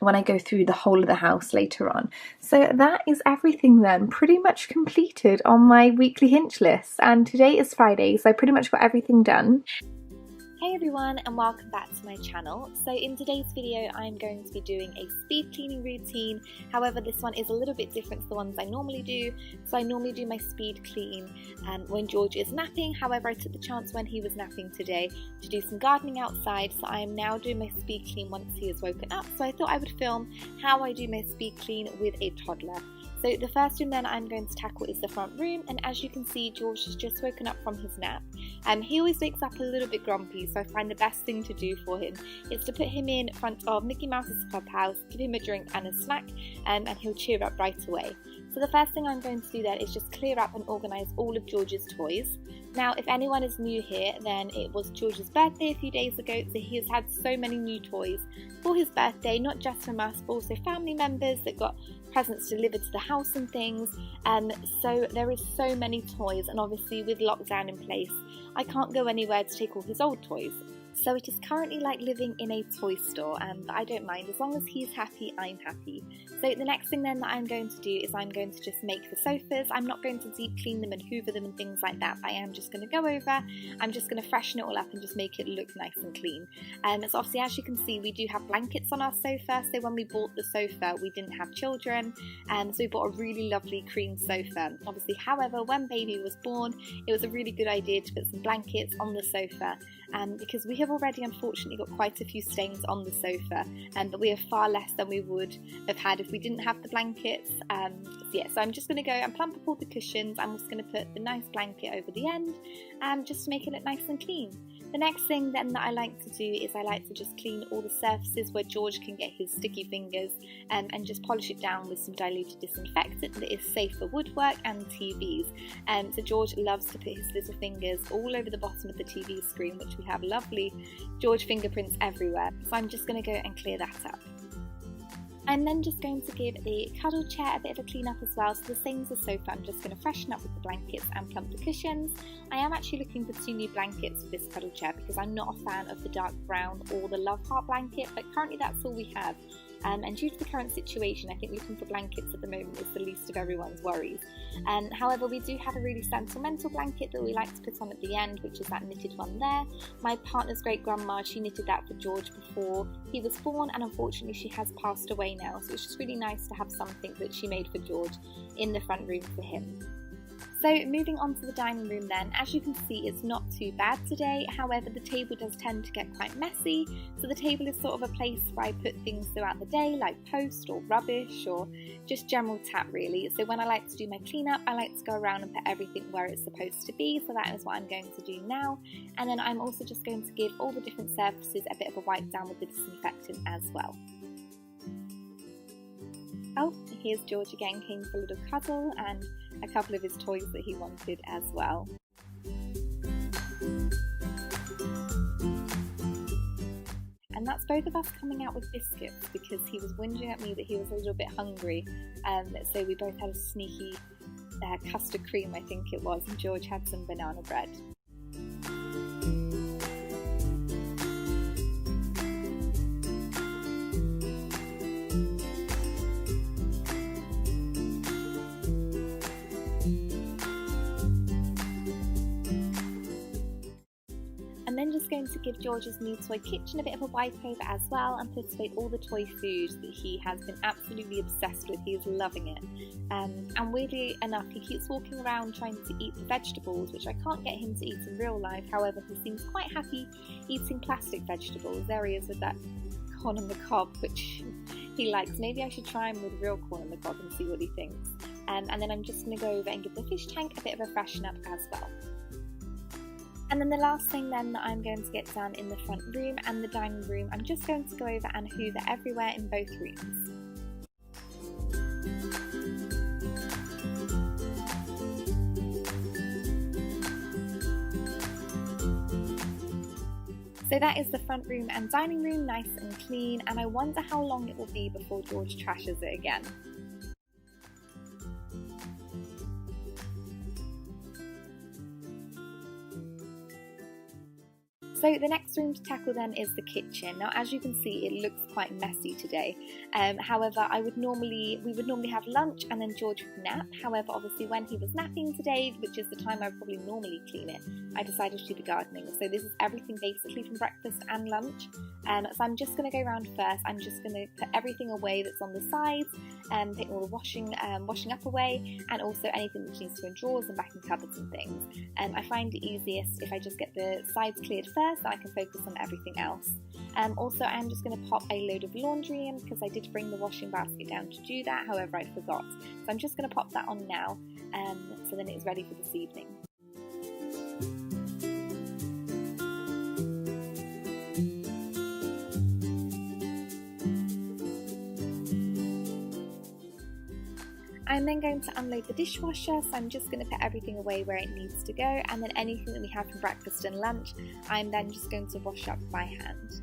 when I go through the whole of the house later on. So that is everything then, pretty much completed on my weekly hinge list, and today is Friday, so I pretty much got everything done. Hey everyone, and welcome back to my channel. So in today's video I'm going to be doing a speed cleaning routine. However, this one is a little bit different to the ones I normally do. So I normally do my speed clean when George is napping. However, I took the chance when he was napping today to do some gardening outside, so I am now doing my speed clean once he has woken up. So I thought I would film how I do my speed clean with a toddler. So the first room then I'm going to tackle is the front room, and as you can see, George has just woken up from his nap. He always wakes up a little bit grumpy, so I find the best thing to do for him is to put him in front of Mickey Mouse's clubhouse, give him a drink and a snack, and he'll cheer up right away. So the first thing I'm going to do then is just clear up and organise all of George's toys. Now, if anyone is new here, then it was George's birthday a few days ago, so he has had so many new toys for his birthday, not just from us, but also family members that got presents delivered to the house and things. So there is so many toys, and obviously with lockdown in place, I can't go anywhere to take all his old toys. So it is currently like living in a toy store, but I don't mind. As long as he's happy, I'm happy. So the next thing then that I'm going to do is I'm going to just make the sofas. I'm not going to deep clean them and hoover them and things like that, but I am just going to go over, I'm just going to freshen it all up and just make it look nice and clean. So obviously, as you can see, we do have blankets on our sofa. So when we bought the sofa, we didn't have children, so we bought a really lovely cream sofa. Obviously, however, when baby was born, it was a really good idea to put some blankets on the sofa, because we have already unfortunately got quite a few stains on the sofa, but we have far less than we would have had if we didn't have the blankets. So I'm just going to go and plump up all the cushions. I'm just going to put the nice blanket over the end, just to make it look nice and clean. The next thing then that I like to do is I like to just clean all the surfaces where George can get his sticky fingers, and just polish it down with some diluted disinfectant that is safe for woodwork and TVs. So George loves to put his little fingers all over the bottom of the TV screen, which we have lovely George fingerprints everywhere. So I'm just going to go and clear that up. I'm then just going to give the cuddle chair a bit of a clean up as well. So the same as the sofa, I'm just going to freshen up with the blankets and plump the cushions. I am actually looking for 2 new blankets for this cuddle chair because I'm not a fan of the dark brown or the love heart blanket, but currently that's all we have. And due to the current situation, I think looking for blankets at the moment is the least of everyone's worries. However, we do have a really sentimental blanket that we like to put on at the end, which is that knitted one there. My partner's great grandma, she knitted that for George before he was born, and unfortunately she has passed away now, so it's just really nice to have something that she made for George in the front room for him. So moving on to the dining room then, as you can see, it's not too bad today. However, the table does tend to get quite messy. So the table is sort of a place where I put things throughout the day, like post or rubbish or just general tat really. So when I like to do my cleanup, I like to go around and put everything where it's supposed to be. So that is what I'm going to do now. And then I'm also just going to give all the different surfaces a bit of a wipe down with the disinfectant as well. Oh, here's George again, came for a little cuddle and a couple of his toys that he wanted as well. And that's both of us coming out with biscuits because he was whinging at me that he was a little bit hungry. So we both had a sneaky custard cream, I think it was, and George had some banana bread. just going to give George's new toy kitchen a bit of a wipe over as well and put away all the toy food that he has been absolutely obsessed with. He is loving it. And weirdly enough, he keeps walking around trying to eat the vegetables, which I can't get him to eat in real life. However, he seems quite happy eating plastic vegetables. There he is with that corn on the cob, which he likes. Maybe I should try him with real corn on the cob and see what he thinks. And then I'm just going to go over and give the fish tank a bit of a freshen up as well. And then the last thing then that I'm going to get done in the front room and the dining room, I'm just going to go over and hoover everywhere in both rooms. So that is the front room and dining room, nice and clean, and I wonder how long it will be before George trashes it again. So the next room to tackle then is the kitchen. Now, as you can see, it looks quite messy today. However, we would normally have lunch and then George would nap. However, obviously when he was napping today, which is the time I would probably normally clean it, I decided to do the gardening. So this is everything basically from breakfast and lunch. So I'm just going to go around first. I'm just going to put everything away that's on the sides, take all the washing up away, and also anything which needs to go in drawers and back in cupboards and things. I find it easiest if I just get the sides cleared first, so I can focus on everything else. Also, I'm just going to pop a load of laundry in because I did bring the washing basket down to do that, however I forgot. So I'm just going to pop that on now, so then it's ready for this evening. I'm then going to unload the dishwasher, so I'm just going to put everything away where it needs to go, and then anything that we have for breakfast and lunch, I'm then just going to wash up by hand.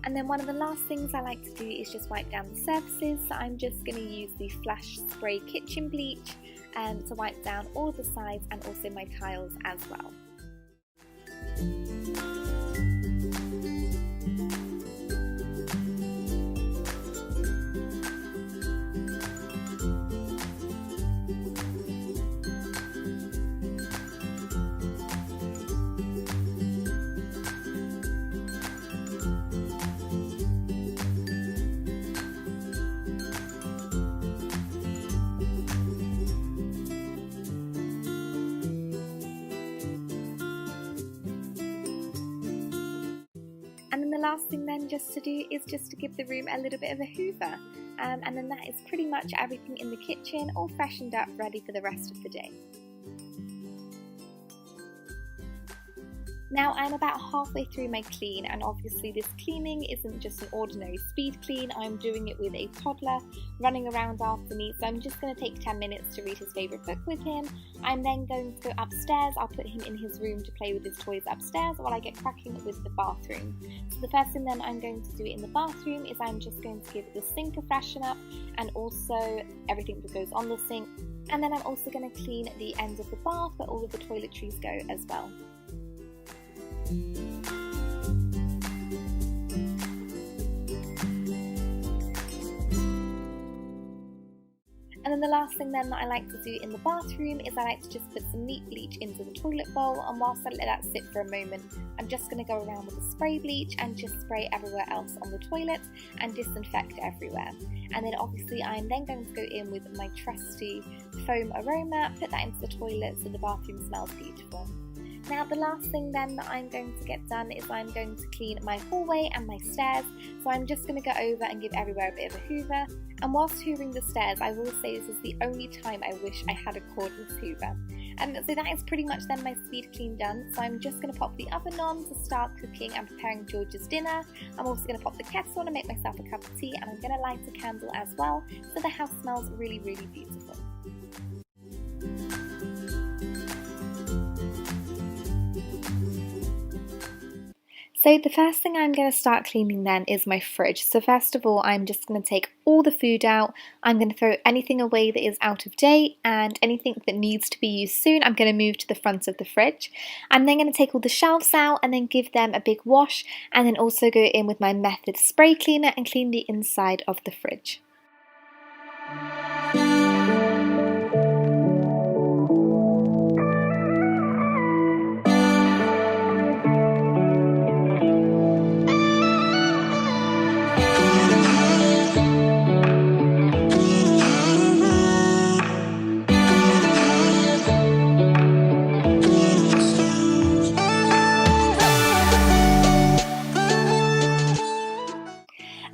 And then one of the last things I like to do is just wipe down the surfaces, so I'm just going to use the Flash Spray Kitchen Bleach to wipe down all of the sides and also my tiles as well. And then the last thing then just to do is just to give the room a little bit of a hoover. And then that is pretty much everything in the kitchen, all freshened up, ready for the rest of the day. Now I'm about halfway through my clean, and obviously this cleaning isn't just an ordinary speed clean. I'm doing it with a toddler running around after me, so I'm just going to take 10 minutes to read his favourite book with him. I'm then going to go upstairs. I'll put him in his room to play with his toys upstairs while I get cracking with the bathroom. So the first thing then I'm going to do in the bathroom is I'm just going to give the sink a freshen up and also everything that goes on the sink. And then I'm also going to clean the ends of the bath where all of the toiletries go as well. And then the last thing then that I like to do in the bathroom is I like to just put some neat bleach into the toilet bowl, and whilst I let that sit for a moment, I'm just going to go around with a spray bleach and just spray everywhere else on the toilet and disinfect everywhere. And then obviously I'm then going to go in with my trusty foam aroma, put that into the toilet so the bathroom smells beautiful. Now the last thing then that I'm going to get done is I'm going to clean my hallway and my stairs, so I'm just going to go over and give everywhere a bit of a hoover. And whilst hoovering the stairs, I will say this is the only time I wish I had a cordless hoover. So that is pretty much then my speed clean done, so I'm just going to pop the oven on to start cooking and preparing George's dinner. I'm also going to pop the kettle on and make myself a cup of tea, and I'm going to light a candle as well so the house smells really, really beautiful. So the first thing I'm going to start cleaning then is my fridge. So first of all, I'm just going to take all the food out. I'm going to throw anything away that is out of date, and anything that needs to be used soon I'm going to move to the front of the fridge. I'm then going to take all the shelves out and then give them a big wash, and then also go in with my Method spray cleaner and clean the inside of the fridge.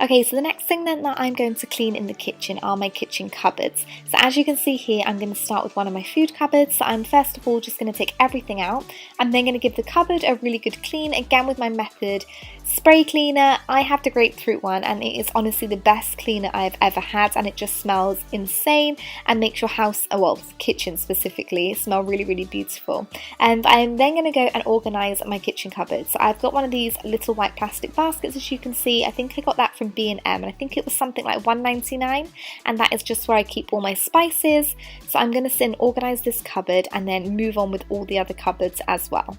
Okay, so the next thing then that I'm going to clean in the kitchen are my kitchen cupboards. So as you can see here, I'm going to start with one of my food cupboards. So I'm first of all just going to take everything out. I'm then going to give the cupboard a really good clean, again with my method spray cleaner. I have the grapefruit one and it is honestly the best cleaner I've ever had, and it just smells insane and makes your house, well, kitchen specifically, smell really, really beautiful. And I'm then going to go and organise my kitchen cupboard. So I've got one of these little white plastic baskets, as you can see. I think I got that from B&M and I think it was something like $1.99, and that is just where I keep all my spices. So I'm going to sit and organise this cupboard and then move on with all the other cupboards as well.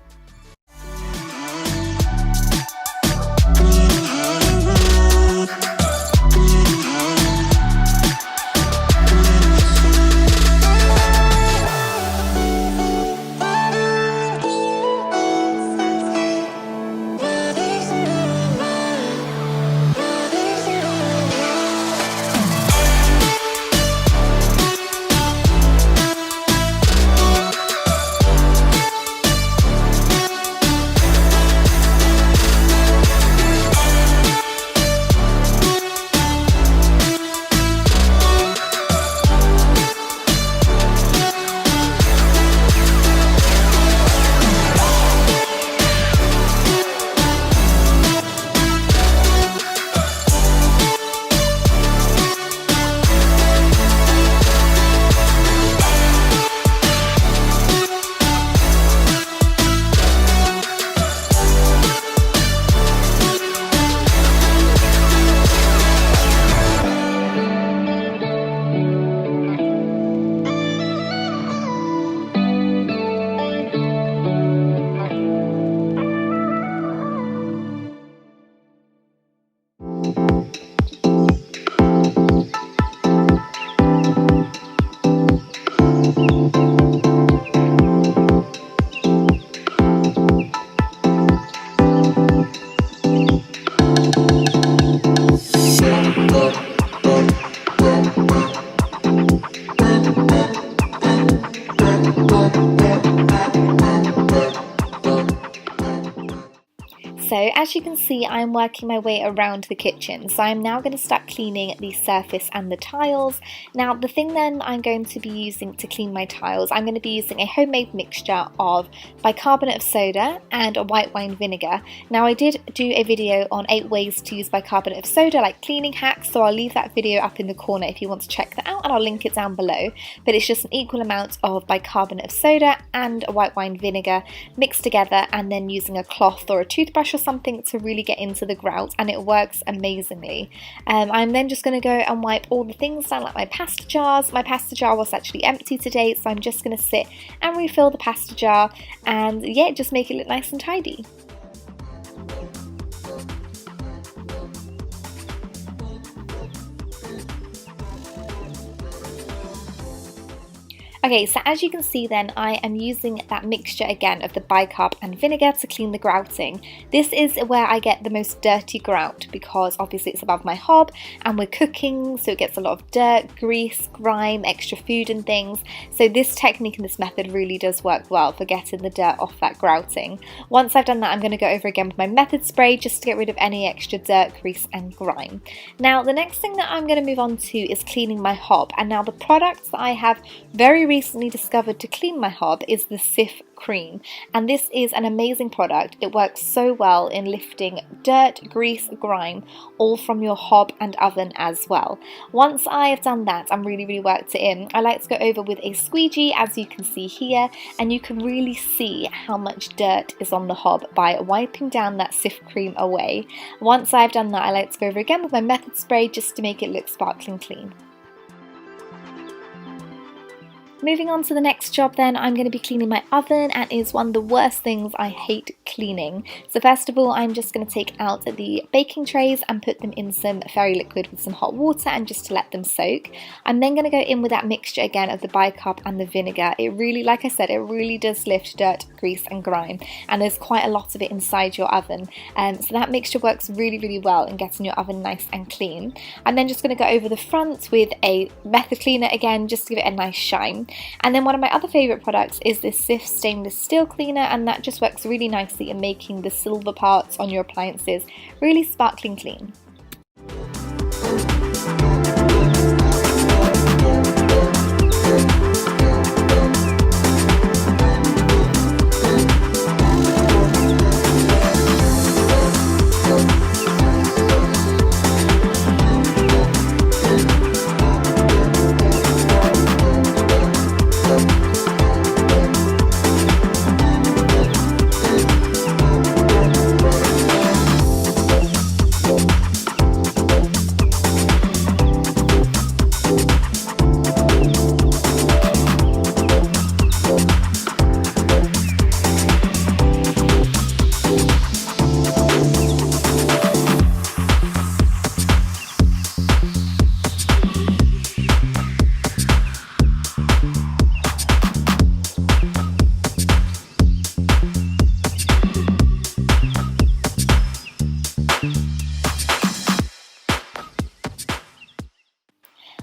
So as you can see, I'm working my way around the kitchen. So I'm now going to start cleaning the surface and the tiles. Now the thing then I'm going to be using to clean my tiles, I'm going to be using a homemade mixture of bicarbonate of soda and a white wine vinegar. Now I did do a video on 8 ways to use bicarbonate of soda, like cleaning hacks, so I'll leave that video up in the corner if you want to check that out, and I'll link it down below. But it's just an equal amount of bicarbonate of soda and a white wine vinegar mixed together, and then using a cloth or a toothbrush or something to really get into the grout, and it works amazingly. I'm then just going to go and wipe all the things down, like my pasta jars. My pasta jar was actually empty today, so I'm just going to sit and refill the pasta jar and yeah, just make it look nice and tidy. Okay, so as you can see then, I am using that mixture again of the bicarb and vinegar to clean the grouting. This is where I get the most dirty grout because obviously it's above my hob and we're cooking, so it gets a lot of dirt, grease, grime, extra food and things. So this technique and this method really does work well for getting the dirt off that grouting. Once I've done that, I'm going to go over again with my method spray just to get rid of any extra dirt, grease and grime. Now the next thing that I'm going to move on to is cleaning my hob, and now the products that I have very recently discovered to clean my hob is the Cif cream, and this is an amazing product. It works so well in lifting dirt, grease, grime all from your hob and oven as well. Once I have done that and really worked it in, I like to go over with a squeegee, as you can see here, and you can really see how much dirt is on the hob by wiping down that Cif cream away. Once I've done that, I like to go over again with my method spray just to make it look sparkling clean. Moving on to the next job then, I'm going to be cleaning my oven, and it is one of the worst things I hate cleaning. So first of all, I'm just going to take out the baking trays and put them in some fairy liquid with some hot water and just to let them soak. I'm then going to go in with that mixture again of the bicarb and the vinegar. It really, like I said, it really does lift dirt, grease and grime, and there's quite a lot of it inside your oven. So that mixture works really, really well in getting your oven nice and clean. I'm then just going to go over the front with a method cleaner again, just to give it a nice shine. And then one of my other favourite products is this Cif stainless steel cleaner, and that just works really nicely in making the silver parts on your appliances really sparkling clean.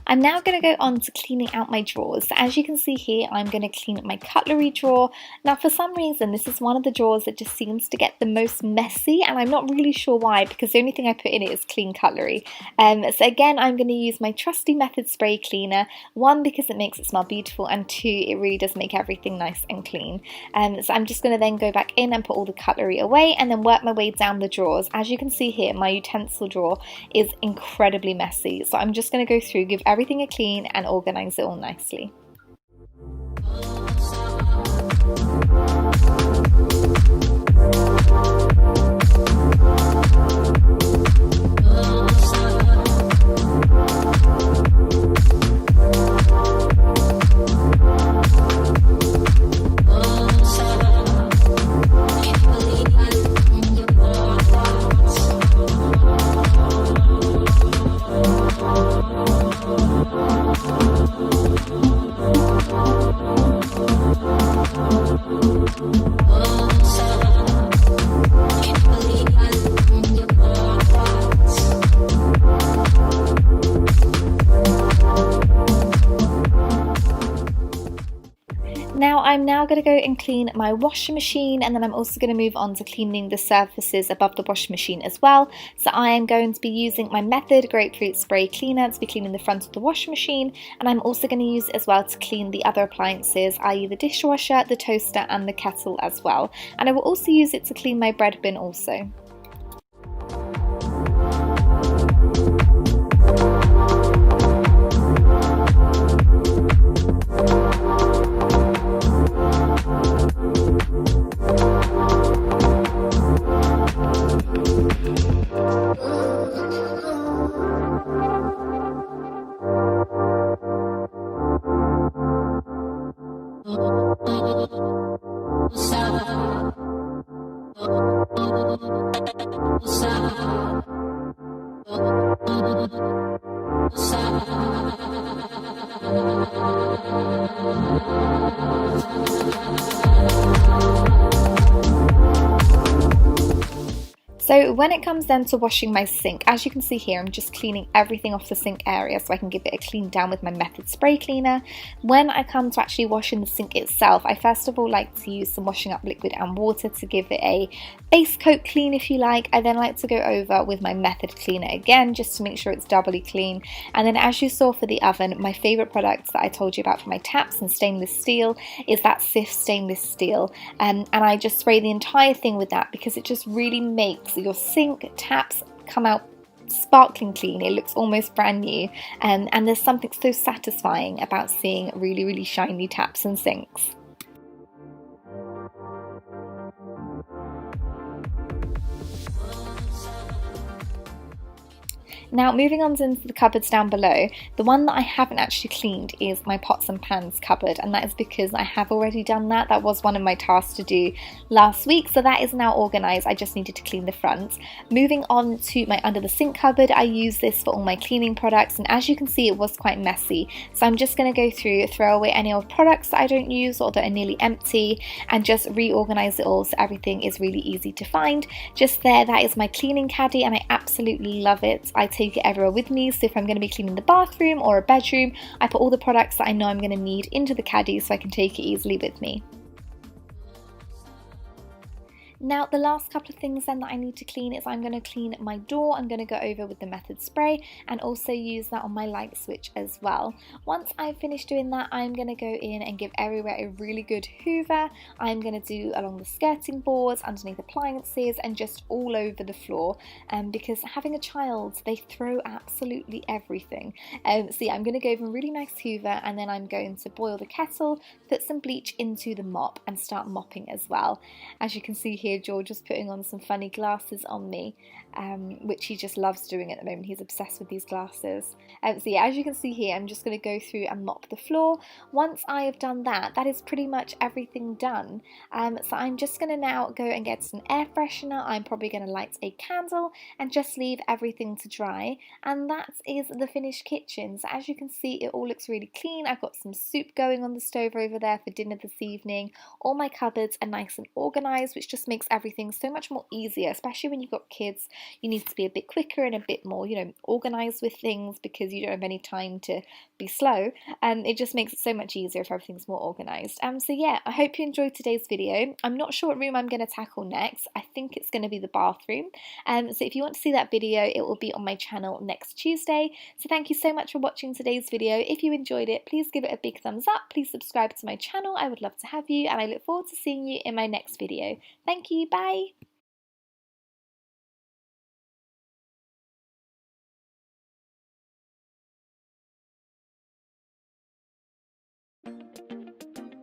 I'm now going to go on to cleaning out my drawers. So as you can see here, I'm going to clean my cutlery drawer. Now for some reason, this is one of the drawers that just seems to get the most messy, and I'm not really sure why, because the only thing I put in it is clean cutlery. So again, I'm going to use my trusty Method spray cleaner, one because it makes it smell beautiful, and two, it really does make everything nice and clean. So I'm just going to then go back in and put all the cutlery away and then work my way down the drawers. As you can see here, my utensil drawer is incredibly messy, so I'm just going to go through, give everything a clean and organize it all nicely. I'm now going to go and clean my washing machine, and then I'm also going to move on to cleaning the surfaces above the washing machine as well. So I am going to be using my Method grapefruit spray cleaner to be cleaning the front of the washing machine, and I'm also going to use it as well to clean the other appliances, i.e. the dishwasher, the toaster and the kettle as well. And I will also use it to clean my bread bin also. So when it comes then to washing my sink, as you can see here, I'm just cleaning everything off the sink area so I can give it a clean down with my Method spray cleaner. When I come to actually washing the sink itself, I first of all like to use some washing up liquid and water to give it a base coat clean if you like. I then like to go over with my Method cleaner again just to make sure it's doubly clean. And then as you saw for the oven, my favourite products that I told you about for my taps and stainless steel is that Cif stainless steel. And I just spray the entire thing with that because it just really makes your sink taps come out sparkling clean. It looks almost brand new, and there's something so satisfying about seeing really, really shiny taps and sinks. Now moving on into the cupboards down below, the one that I haven't actually cleaned is my pots and pans cupboard, and that is because I have already done that. That was one of my tasks to do last week, so that is now organised. I just needed to clean the front. Moving on to my under the sink cupboard, I use this for all my cleaning products, and as you can see it was quite messy, so I'm just going to go through, throw away any old products that I don't use or that are nearly empty, and just reorganise it all so everything is really easy to find. Just there, that is my cleaning caddy, and I absolutely love it. I take it everywhere with me, so if I'm going to be cleaning the bathroom or a bedroom, I put all the products that I know I'm going to need into the caddy so I can take it easily with me. Now the last couple of things then that I need to clean is I'm going to clean my door. I'm going to go over with the Method spray and also use that on my light switch as well. Once I've finished doing that, I'm going to go in and give everywhere a really good hoover. I'm going to do along the skirting boards, underneath appliances, and just all over the floor, because having a child, they throw absolutely everything. So yeah, I'm going to go with a really nice hoover, and then I'm going to boil the kettle, put some bleach into the mop and start mopping as well. As you can see here, George is putting on some funny glasses on me, which he just loves doing at the moment. He's obsessed with these glasses. So yeah, as you can see here, I'm just going to go through and mop the floor. Once I have done that, that is pretty much everything done. So I'm just going to now go and get some air freshener. I'm probably going to light a candle and just leave everything to dry. And that is the finished kitchen. So as you can see, it all looks really clean. I've got some soup going on the stove over there for dinner this evening. All my cupboards are nice and organised, which just makes everything so much more easier, especially when you've got kids. You need to be a bit quicker and a bit more, organised with things because you don't have any time to be slow. It just makes it so much easier if everything's more organised. So yeah, I hope you enjoyed today's video. I'm not sure what room I'm going to tackle next. I think it's going to be the bathroom. So if you want to see that video, it will be on my channel next Tuesday. So thank you so much for watching today's video. If you enjoyed it, please give it a big thumbs up. Please subscribe to my channel. I would love to have you, and I look forward to seeing you in my next video. Thank you. Bye.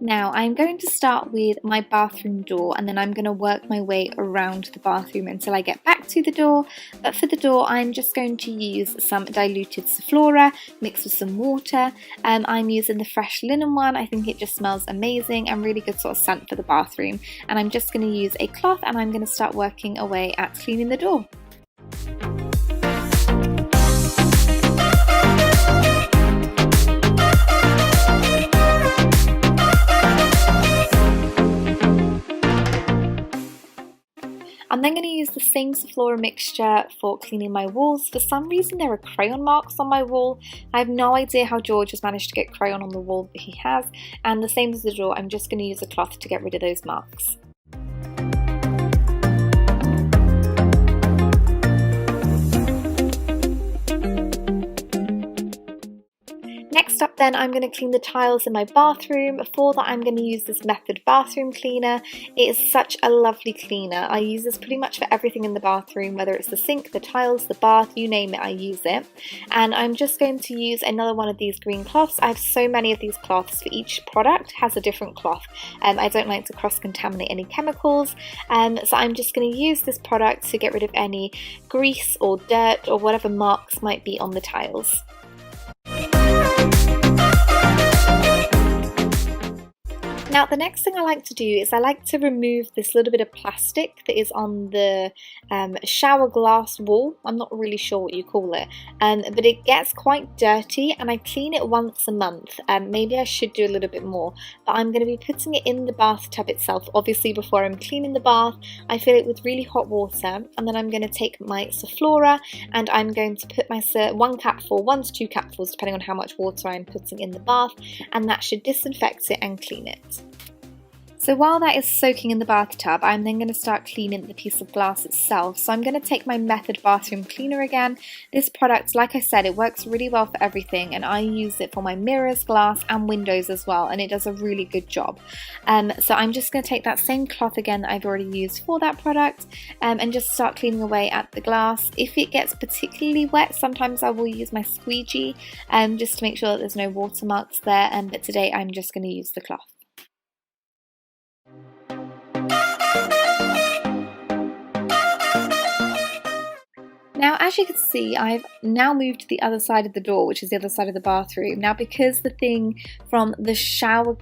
Now I'm going to start with my bathroom door, and then I'm going to work my way around the bathroom until I get back to the door. But for the door, I'm just going to use some diluted Sephora mixed with some water. I'm using the fresh linen one. I think it just smells amazing and really good sort of scent for the bathroom. And I'm just going to use a cloth, and I'm going to start working away at cleaning the door. I'm then going to use the same Sephora mixture for cleaning my walls. For some reason there are crayon marks on my wall. I have no idea how George has managed to get crayon on the wall, but he has. And the same as the door, I'm just going to use a cloth to get rid of those marks. Next up then, I'm going to clean the tiles in my bathroom. For that, I'm going to use this Method bathroom cleaner. It is such a lovely cleaner. I use this pretty much for everything in the bathroom, whether it's the sink, the tiles, the bath, you name it, I use it. And I'm just going to use another one of these green cloths. I have so many of these cloths. For each product has a different cloth. I don't like to cross-contaminate any chemicals. So I'm just going to use this product to get rid of any grease or dirt or whatever marks might be on the tiles. Now the next thing I like to do is I like to remove this little bit of plastic that is on the shower glass wall. I'm not really sure what you call it, but it gets quite dirty and I clean it once a month. Maybe I should do a little bit more, but I'm going to be putting it in the bathtub itself. Obviously before I'm cleaning the bath, I fill it with really hot water, and then I'm going to take my Sephora and I'm going to put my 1 to 2 capfuls depending on how much water I'm putting in the bath, and that should disinfect it and clean it. So while that is soaking in the bathtub, I'm then going to start cleaning the piece of glass itself. So I'm going to take my Method bathroom cleaner again. This product, like I said, it works really well for everything, and I use it for my mirrors, glass and windows as well, and it does a really good job. So I'm just going to take that same cloth again that I've already used for that product, and just start cleaning away at the glass. If it gets particularly wet, sometimes I will use my squeegee just to make sure that there's no watermarks there, but today I'm just going to use the cloth. Now, as you can see, I've now moved to the other side of the door, which is the other side of the bathroom. Now, because the thing from the shower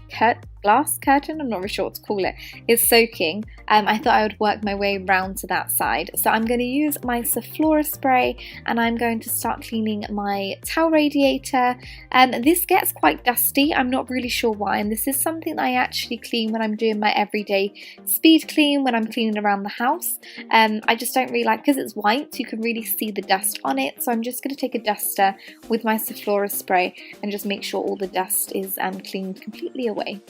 glass curtain, I'm not really sure what to call it, is soaking, I thought I would work my way round to that side. So I'm going to use my Sephora spray and I'm going to start cleaning my towel radiator. This gets quite dusty, I'm not really sure why, and this is something that I actually clean when I'm doing my everyday speed clean, when I'm cleaning around the house. I just don't really like, because it's white, so you can really see the dust on it, so I'm just going to take a duster with my Sephora spray and just make sure all the dust is cleaned completely away.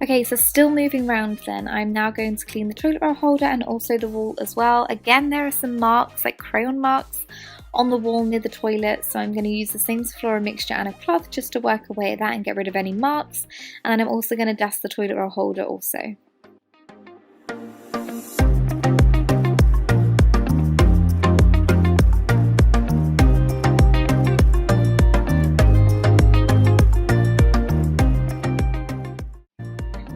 Okay, so still moving around then, I'm now going to clean the toilet roll holder and also the wall as well. Again, there are some marks, like crayon marks, on the wall near the toilet, so I'm going to use the same Sephora mixture and a cloth just to work away at that and get rid of any marks. And then I'm also going to dust the toilet roll holder also.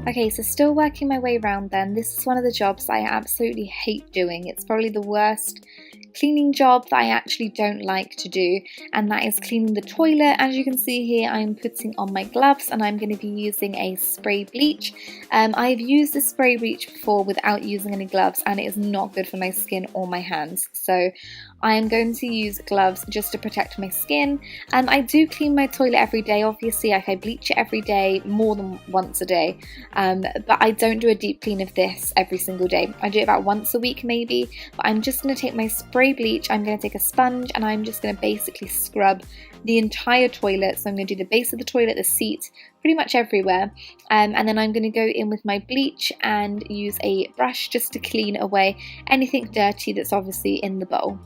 Okay, so still working my way around then, this is one of the jobs I absolutely hate doing. It's probably the worst cleaning job that I actually don't like to do, and that is cleaning the toilet. As you can see here, I'm putting on my gloves and I'm going to be using a spray bleach. I've used the spray bleach before without using any gloves and it is not good for my skin or my hands, so I am going to use gloves just to protect my skin. I do clean my toilet every day, obviously. I bleach it every day, more than once a day, but I don't do a deep clean of this every single day. I do it about once a week maybe, but I'm just going to take my spray bleach, I'm going to take a sponge and I'm just going to basically scrub the entire toilet. So I'm going to do the base of the toilet, the seat, pretty much everywhere, and then I'm going to go in with my bleach and use a brush just to clean away anything dirty that's obviously in the bowl.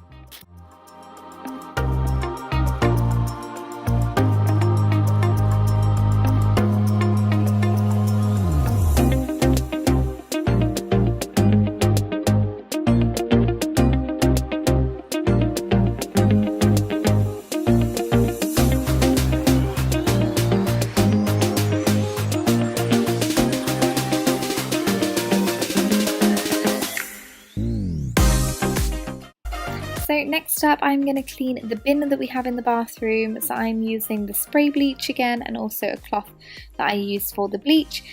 So next up, I'm going to clean the bin that we have in the bathroom. So I'm using the spray bleach again and also a cloth that I used for the bleach.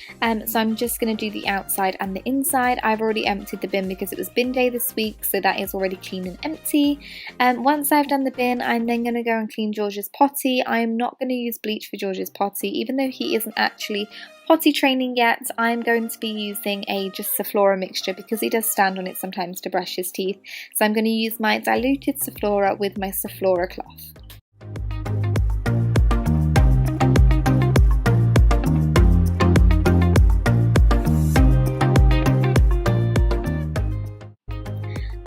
So I'm just going to do the outside and the inside. I've already emptied the bin because it was bin day this week, so that is already clean and empty. Once I've done the bin, I'm then going to go and clean George's potty. I'm not going to use bleach for George's potty, even though he isn't actually potty training yet. I'm going to be using a just Sephora mixture because he does stand on it sometimes to brush his teeth. So I'm going to use my diluted Sephora with my Sephora cloth.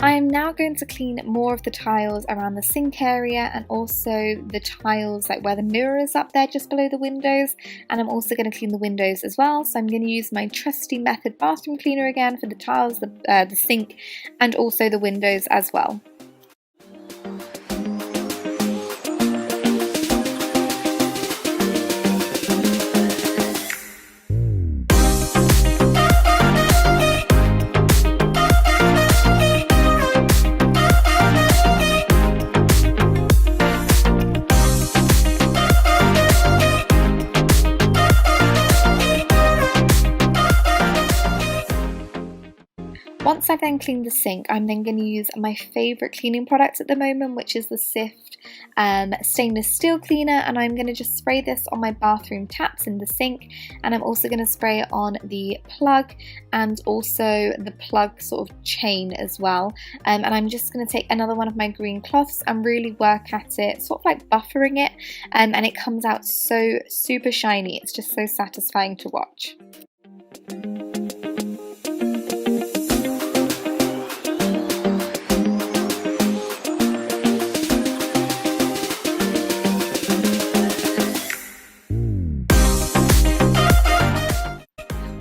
I am now going to clean more of the tiles around the sink area and also the tiles like where the mirror is up there just below the windows, and I'm also going to clean the windows as well. So I'm going to use my trusty Method bathroom cleaner again for the tiles, the sink and also the windows as well. Once I've then cleaned the sink, I'm then going to use my favourite cleaning product at the moment, which is the Sift stainless steel cleaner, and I'm going to just spray this on my bathroom taps in the sink, and I'm also going to spray it on the plug and also the plug sort of chain as well. And I'm just going to take another one of my green cloths and really work at it, sort of like buffering it, and it comes out so super shiny. It's just so satisfying to watch.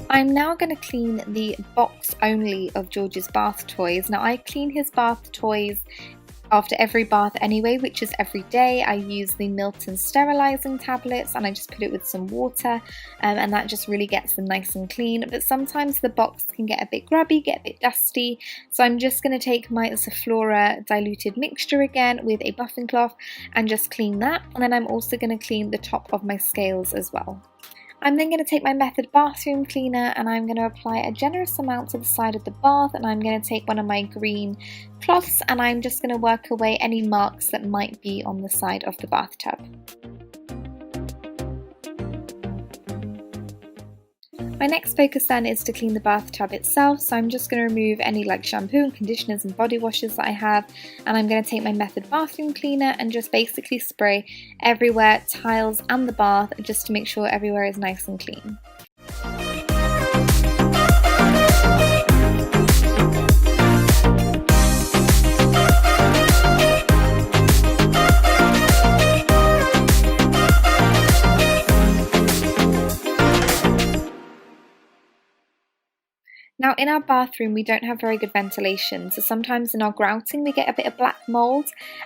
I'm now going to clean the box only of George's bath toys. Now I clean his bath toys after every bath anyway, which is every day. I use the Milton sterilizing tablets and I just put it with some water, and that just really gets them nice and clean. But sometimes the box can get a bit grubby, get a bit dusty, so I'm just going to take my Sephora diluted mixture again with a buffing cloth and just clean that, and then I'm also going to clean the top of my scales as well. I'm then going to take my Method bathroom cleaner and I'm going to apply a generous amount to the side of the bath, and I'm going to take one of my green cloths and I'm just going to work away any marks that might be on the side of the bathtub. My next focus then is to clean the bathtub itself, so I'm just going to remove any shampoo and conditioners and body washes that I have, and I'm going to take my Method bathroom cleaner and just basically spray everywhere, tiles and the bath, just to make sure everywhere is nice and clean. Now in our bathroom we don't have very good ventilation, so sometimes in our grouting we get a bit of black mould.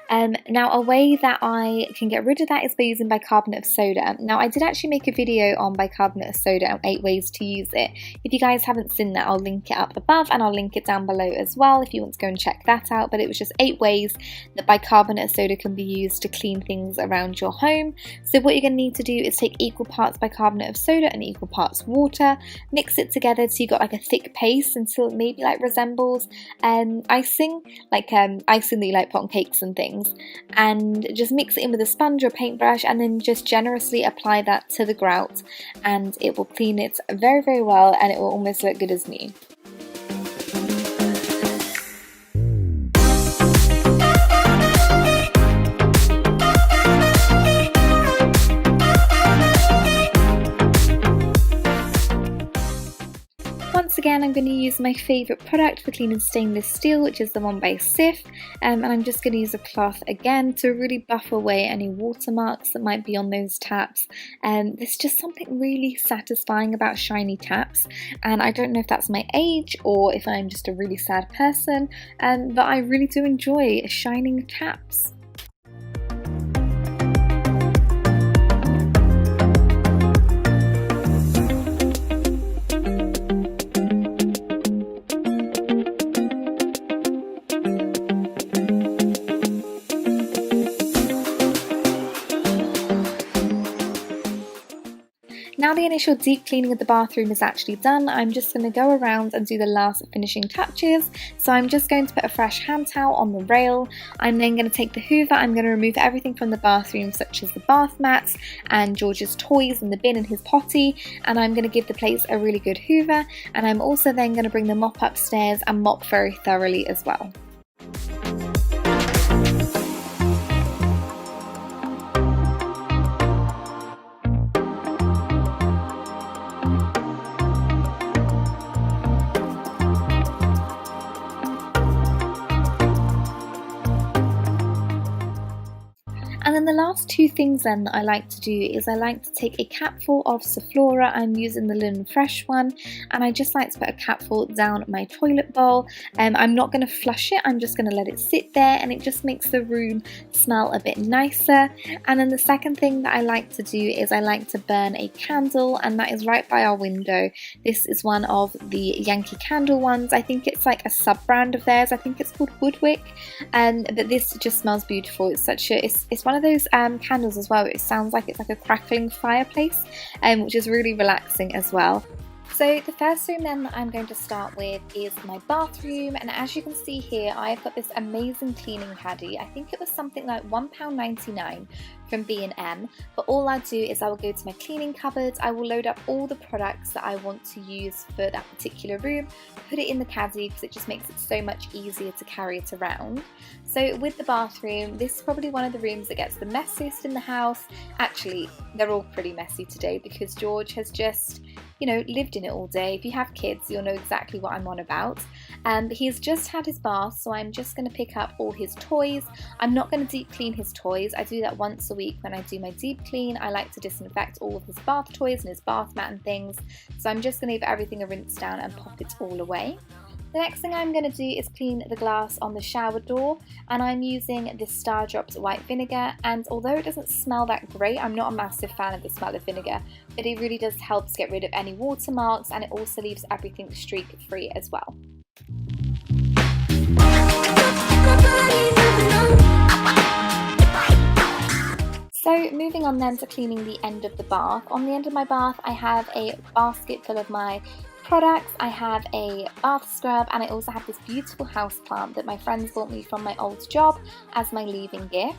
Now a way that I can get rid of that is by using bicarbonate of soda. Now I did actually make a video on bicarbonate of soda and 8 ways to use it. If you guys haven't seen that, I'll link it up above and I'll link it down below as well if you want to go and check that out. But it was just 8 ways that bicarbonate of soda can be used to clean things around your home. So what you're going to need to do is take equal parts bicarbonate of soda and equal parts water, mix it together so you got a thick paste until it maybe resembles icing, icing that you put on cakes and things, and just mix it in with a sponge or paintbrush and then just generously apply that to the grout, and it will clean it very, very well and it will almost look good as new. Once again, I'm going to use my favourite product for cleaning stainless steel, which is the one by Sif, and I'm just going to use a cloth again to really buff away any watermarks that might be on those taps. There's just something really satisfying about shiny taps, and I don't know if that's my age or if I'm just a really sad person, but I really do enjoy shining taps. Now the initial deep cleaning of the bathroom is actually done, I'm just going to go around and do the last finishing touches. So I'm just going to put a fresh hand towel on the rail. I'm then going to take the hoover, I'm going to remove everything from the bathroom such as the bath mats and George's toys and the bin and his potty, and I'm going to give the place a really good hoover, and I'm also then going to bring the mop upstairs and mop very thoroughly as well. And then the last 2 things then that I like to do is I like to take a capful of Sephora. I'm using the Linen Fresh one, and I just like to put a capful down my toilet bowl. I'm not going to flush it, I'm just going to let it sit there, and it just makes the room smell a bit nicer. And then the second thing that I like to do is I like to burn a candle, and that is right by our window. This is one of the Yankee Candle ones. I think it's a sub-brand of theirs. I think it's called Woodwick, but this just smells beautiful. It's such a it's one of those candles as well. It sounds like it's a crackling fireplace, which is really relaxing as well. So the first room then that I'm going to start with is my bathroom, and as you can see here I've got this amazing cleaning caddy. I think it was something like £1.99 from B&M, but all I do is I will go to my cleaning cupboard, I will load up all the products that I want to use for that particular room, put it in the caddy because it just makes it so much easier to carry it around. So with the bathroom, this is probably one of the rooms that gets the messiest in the house. Actually, they're all pretty messy today because George has just, lived in it all day. If you have kids, you'll know exactly what I'm on about. He's just had his bath, so I'm just going to pick up all his toys. I'm not going to deep clean his toys. I do that once a week when I do my deep clean. I like to disinfect all of his bath toys and his bath mat and things. So I'm just going to give everything a rinse down and pop it all away. The next thing I'm going to do is clean the glass on the shower door, and I'm using this Star Drops white vinegar, and although it doesn't smell that great, I'm not a massive fan of the smell of vinegar, but it really does help get rid of any watermarks, and it also leaves everything streak free as well. So moving on then to cleaning the end of the bath. On the end of my bath I have a basket full of my products. I have a bath scrub, and I also have this beautiful house plant that my friends bought me from my old job as my leaving gift.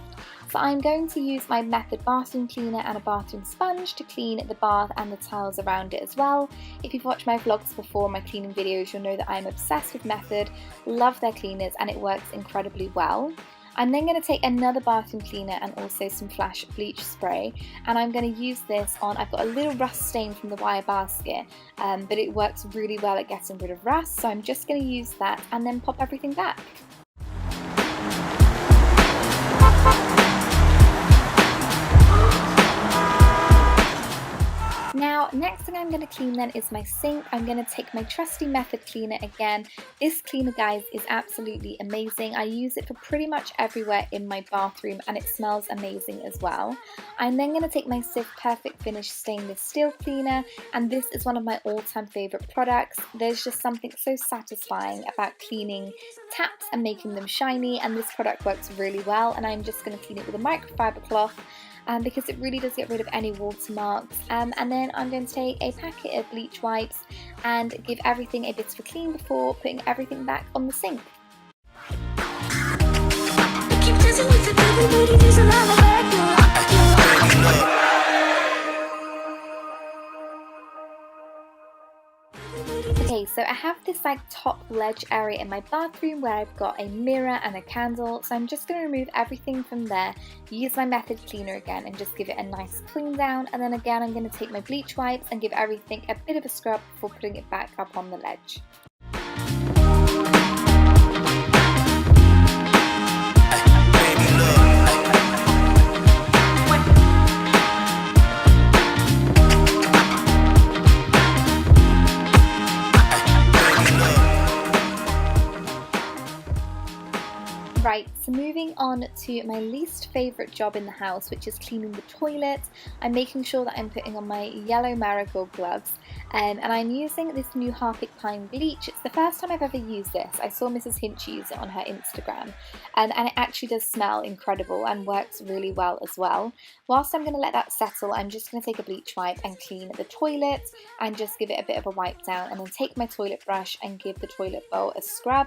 So I'm going to use my Method bathroom cleaner and a bathroom sponge to clean the bath and the tiles around it as well. If you've watched my vlogs before, my cleaning videos, you'll know that I'm obsessed with Method, love their cleaners, and it works incredibly well. I'm then going to take another bathroom cleaner and also some Flash bleach spray, and I'm going to use this on, I've got a little rust stain from the wire basket, but it works really well at getting rid of rust, so I'm just going to use that and then pop everything back. Now, next thing I'm going to clean then is my sink. I'm going to take my trusty Method cleaner again. This cleaner, guys, is absolutely amazing. I use it for pretty much everywhere in my bathroom, and it smells amazing as well. I'm then going to take my Cif Perfect Finish stainless steel cleaner, and this is one of my all-time favourite products. There's just something so satisfying about cleaning taps and making them shiny, and this product works really well, and I'm just going to clean it with a microfiber cloth. Because it really does get rid of any watermarks, and then I'm going to take a packet of bleach wipes and give everything a bit of a clean before putting everything back on the sink. Okay, so I have this like top ledge area in my bathroom where I've got a mirror and a candle, so I'm just going to remove everything from there, use my Method cleaner again and just give it a nice clean down, and then again I'm going to take my bleach wipes and give everything a bit of a scrub before putting it back up on the ledge. Right, so moving on to my least favourite job in the house, which is cleaning the toilet. I'm making sure that I'm putting on my yellow marigold gloves, and I'm using this new Harpic Pine bleach. It's the first time I've ever used this. I saw Mrs. Hinch use it on her Instagram, and it actually does smell incredible and works really well as well. Whilst I'm going to let that settle, I'm just going to take a bleach wipe and clean the toilet and just give it a bit of a wipe down, and then take my toilet brush and give the toilet bowl a scrub.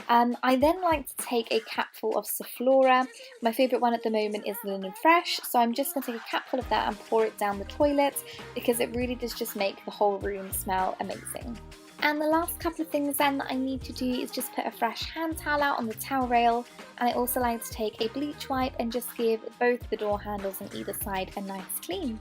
I then like to take a capful of Soflora. My favourite one at the moment is Linen Fresh, so I'm just going to take a capful of that and pour it down the toilet because it really does just make the whole room smell amazing. And the last couple of things then that I need to do is just put a fresh hand towel out on the towel rail, and I also like to take a bleach wipe and just give both the door handles on either side a nice clean.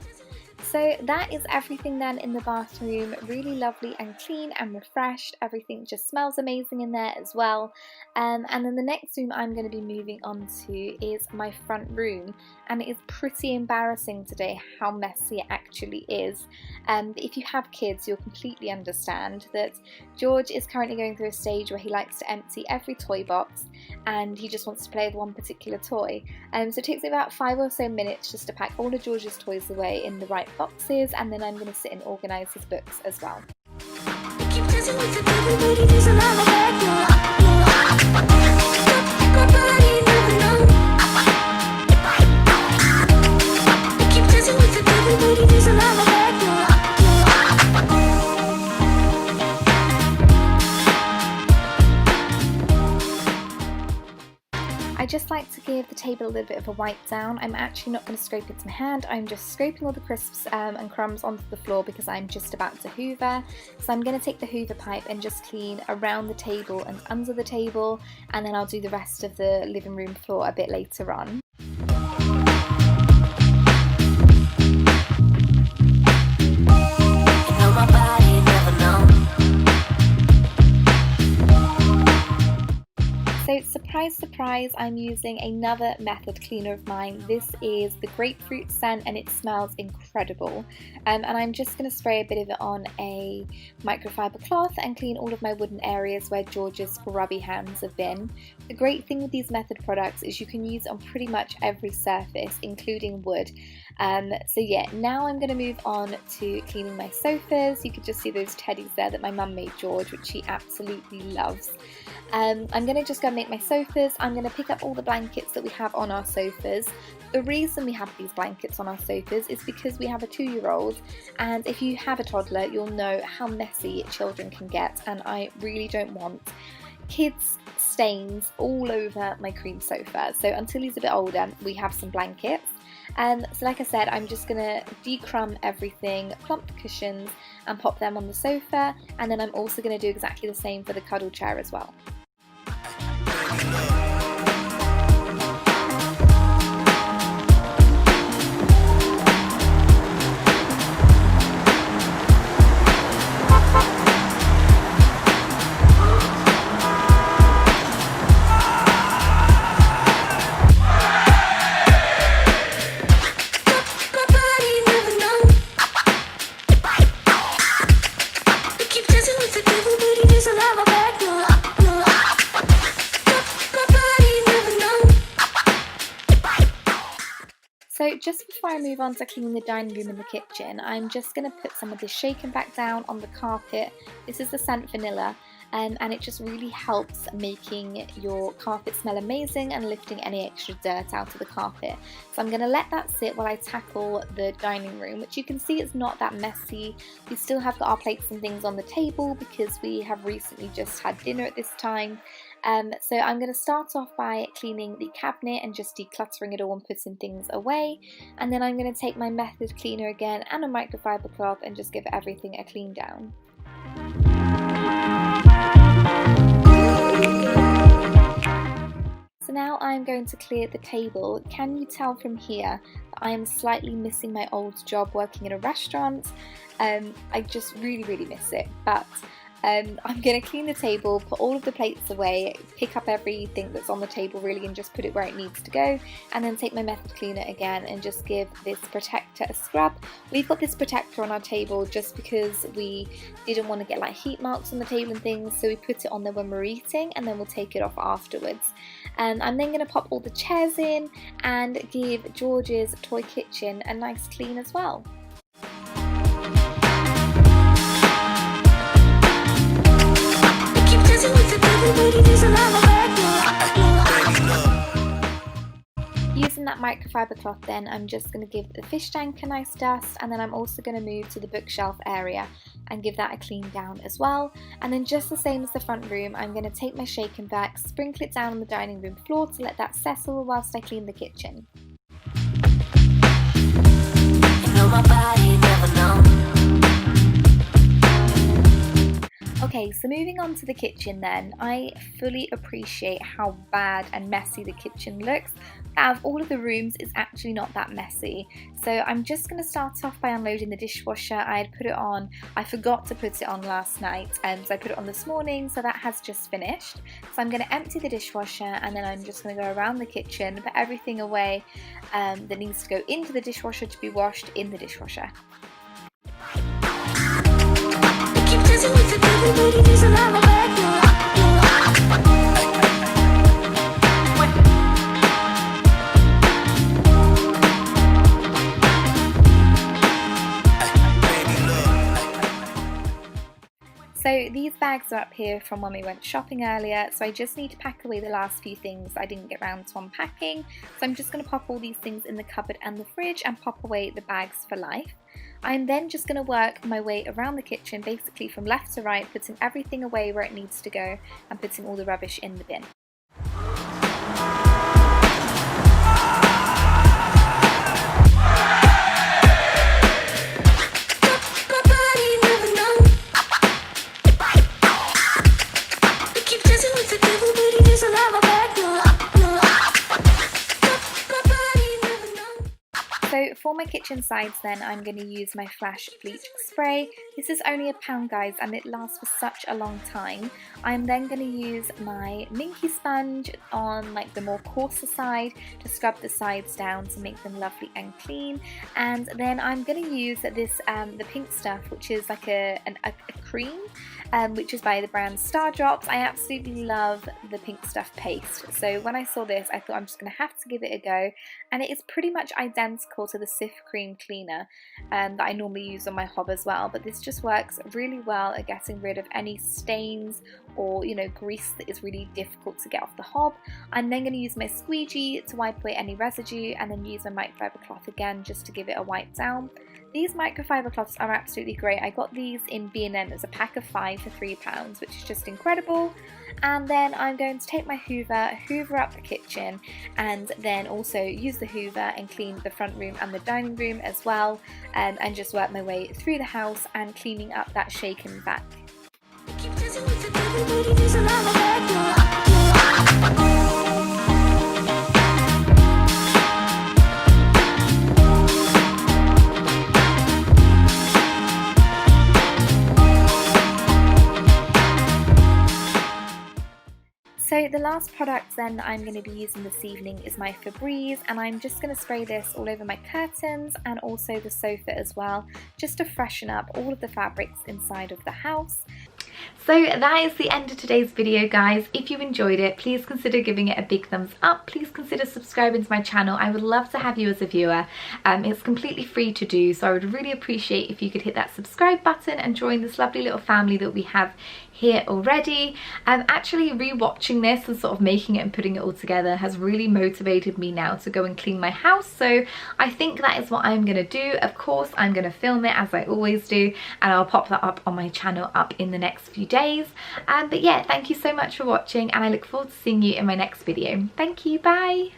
So that is everything then in the bathroom, really lovely and clean and refreshed. Everything just smells amazing in there as well. And then the next room I'm going to be moving on to is my front room, and it is pretty embarrassing today how messy it actually is. But if you have kids, you'll completely understand that George is currently going through a stage where he likes to empty every toy box and he just wants to play with one particular toy. So it takes me about 5 or so minutes just to pack all of George's toys away in the right boxes, and then I'm going to sit and organise his books as well. I just like to give the table a little bit of a wipe down. I'm actually not going to scrape it to my hand, I'm just scraping all the crisps and crumbs onto the floor because I'm just about to hoover. So I'm going to take the hoover pipe and just clean around the table and under the table, and then I'll do the rest of the living room floor a bit later on. So surprise, surprise, I'm using another method cleaner of mine. This is the grapefruit scent and it smells incredible. And I'm just going to spray a bit of it on a microfiber cloth and clean all of my wooden areas where George's grubby hands have been. The great thing with these method products is you can use on pretty much every surface, including wood. So yeah, now I'm going to move on to cleaning my sofas. You could just see those teddies there that my mum made George, which he absolutely loves. I'm going to just go and make my sofas. I'm going to pick up all the blankets that we have on our sofas. The reason we have these blankets on our sofas is because we have a 2-year-old, and if you have a toddler, you'll know how messy children can get, and I really don't want kids' stains all over my cream sofa. So until he's a bit older, we have some blankets. So like I said, I'm just going to decrumb everything, plump the cushions and pop them on the sofa, and then I'm also going to do exactly the same for the cuddle chair as well. So just before I move on to cleaning the dining room and the kitchen, I'm just going to put some of this shaken back down on the carpet. This is the scent Vanilla, and it just really helps making your carpet smell amazing and lifting any extra dirt out of the carpet. So I'm going to let that sit while I tackle the dining room, which you can see it's not that messy. We still have got our plates and things on the table because we have recently just had dinner at this time. So I'm going to start off by cleaning the cabinet and just decluttering it all and putting things away, and then I'm going to take my method cleaner again and a microfiber cloth and just give everything a clean down. So now I'm going to clear the table. Can you tell from here that I am slightly missing my old job working in a restaurant? I just really miss it, but I'm going to clean the table, put all of the plates away, pick up everything that's on the table really and just put it where it needs to go, and then take my method cleaner again and just give this protector a scrub. We've got this protector on our table just because we didn't want to get like heat marks on the table and things, so we put it on there when we're eating and then we'll take it off afterwards. I'm then going to pop all the chairs in and give George's toy kitchen a nice clean as well. Using that microfiber cloth then, I'm just going to give the fish tank a nice dust, and then I'm also going to move to the bookshelf area and give that a clean down as well. And then just the same as the front room, I'm going to take my shaken back, sprinkle it down on the dining room floor to let that settle whilst I clean the kitchen. You know my body never known. Okay, so moving on to the kitchen then, I fully appreciate how bad and messy the kitchen looks. Out of all of the rooms, it's actually not that messy. So I'm just going to start off by unloading the dishwasher. I had put it on, I forgot to put it on last night, so I put it on this morning, so that has just finished. So I'm going to empty the dishwasher, and then I'm just going to go around the kitchen, put everything away that needs to go into the dishwasher to be washed in the dishwasher. So these bags are up here from when we went shopping earlier, so I just need to pack away the last few things I didn't get around to unpacking. So I'm just going to pop all these things in the cupboard and the fridge and pop away the bags for life. I'm then just going to work my way around the kitchen, basically from left to right, putting everything away where it needs to go and putting all the rubbish in the bin. So for my kitchen sides then, I'm going to use my Flash Bleach Spray. This is only £1 guys, and it lasts for such a long time. I'm then going to use my Minky sponge on like the more coarser side to scrub the sides down to make them lovely and clean. And then I'm going to use this the pink stuff, which is like a cream, which is by the brand Star Drops. I absolutely love the pink stuff paste. So when I saw this, I thought I'm just going to have to give it a go. And it is pretty much identical to the Cif cream cleaner that I normally use on my hob as well. But this just works really well at getting rid of any stains or, you know, grease that is really difficult to get off the hob. I'm then going to use my squeegee to wipe away any residue, and then use my microfiber cloth again just to give it a wipe down. These microfiber cloths are absolutely great. I got these in B&M as a pack of 5 for £3, which is just incredible. And then I'm going to take my hoover up the kitchen, and then also use the hoover and clean the front room and the dining room as well, and just work my way through the house and cleaning up that shaken back. So the last product then I'm going to be using this evening is my Febreze, and I'm just going to spray this all over my curtains and also the sofa as well, just to freshen up all of the fabrics inside of the house. So that is the end of today's video guys. If you enjoyed it, please consider giving it a big thumbs up. Please consider subscribing to my channel. I would love to have you as a viewer. It's completely free to do, so I would really appreciate if you could hit that subscribe button and join this lovely little family that we have here already. Actually rewatching this and sort of making it and putting it all together has really motivated me now to go and clean my house, so I think that is what I'm going to do. Of course I'm going to film it as I always do, and I'll pop that up on my channel up in the next few days. But yeah, thank you so much for watching, and I look forward to seeing you in my next video. Thank you, bye.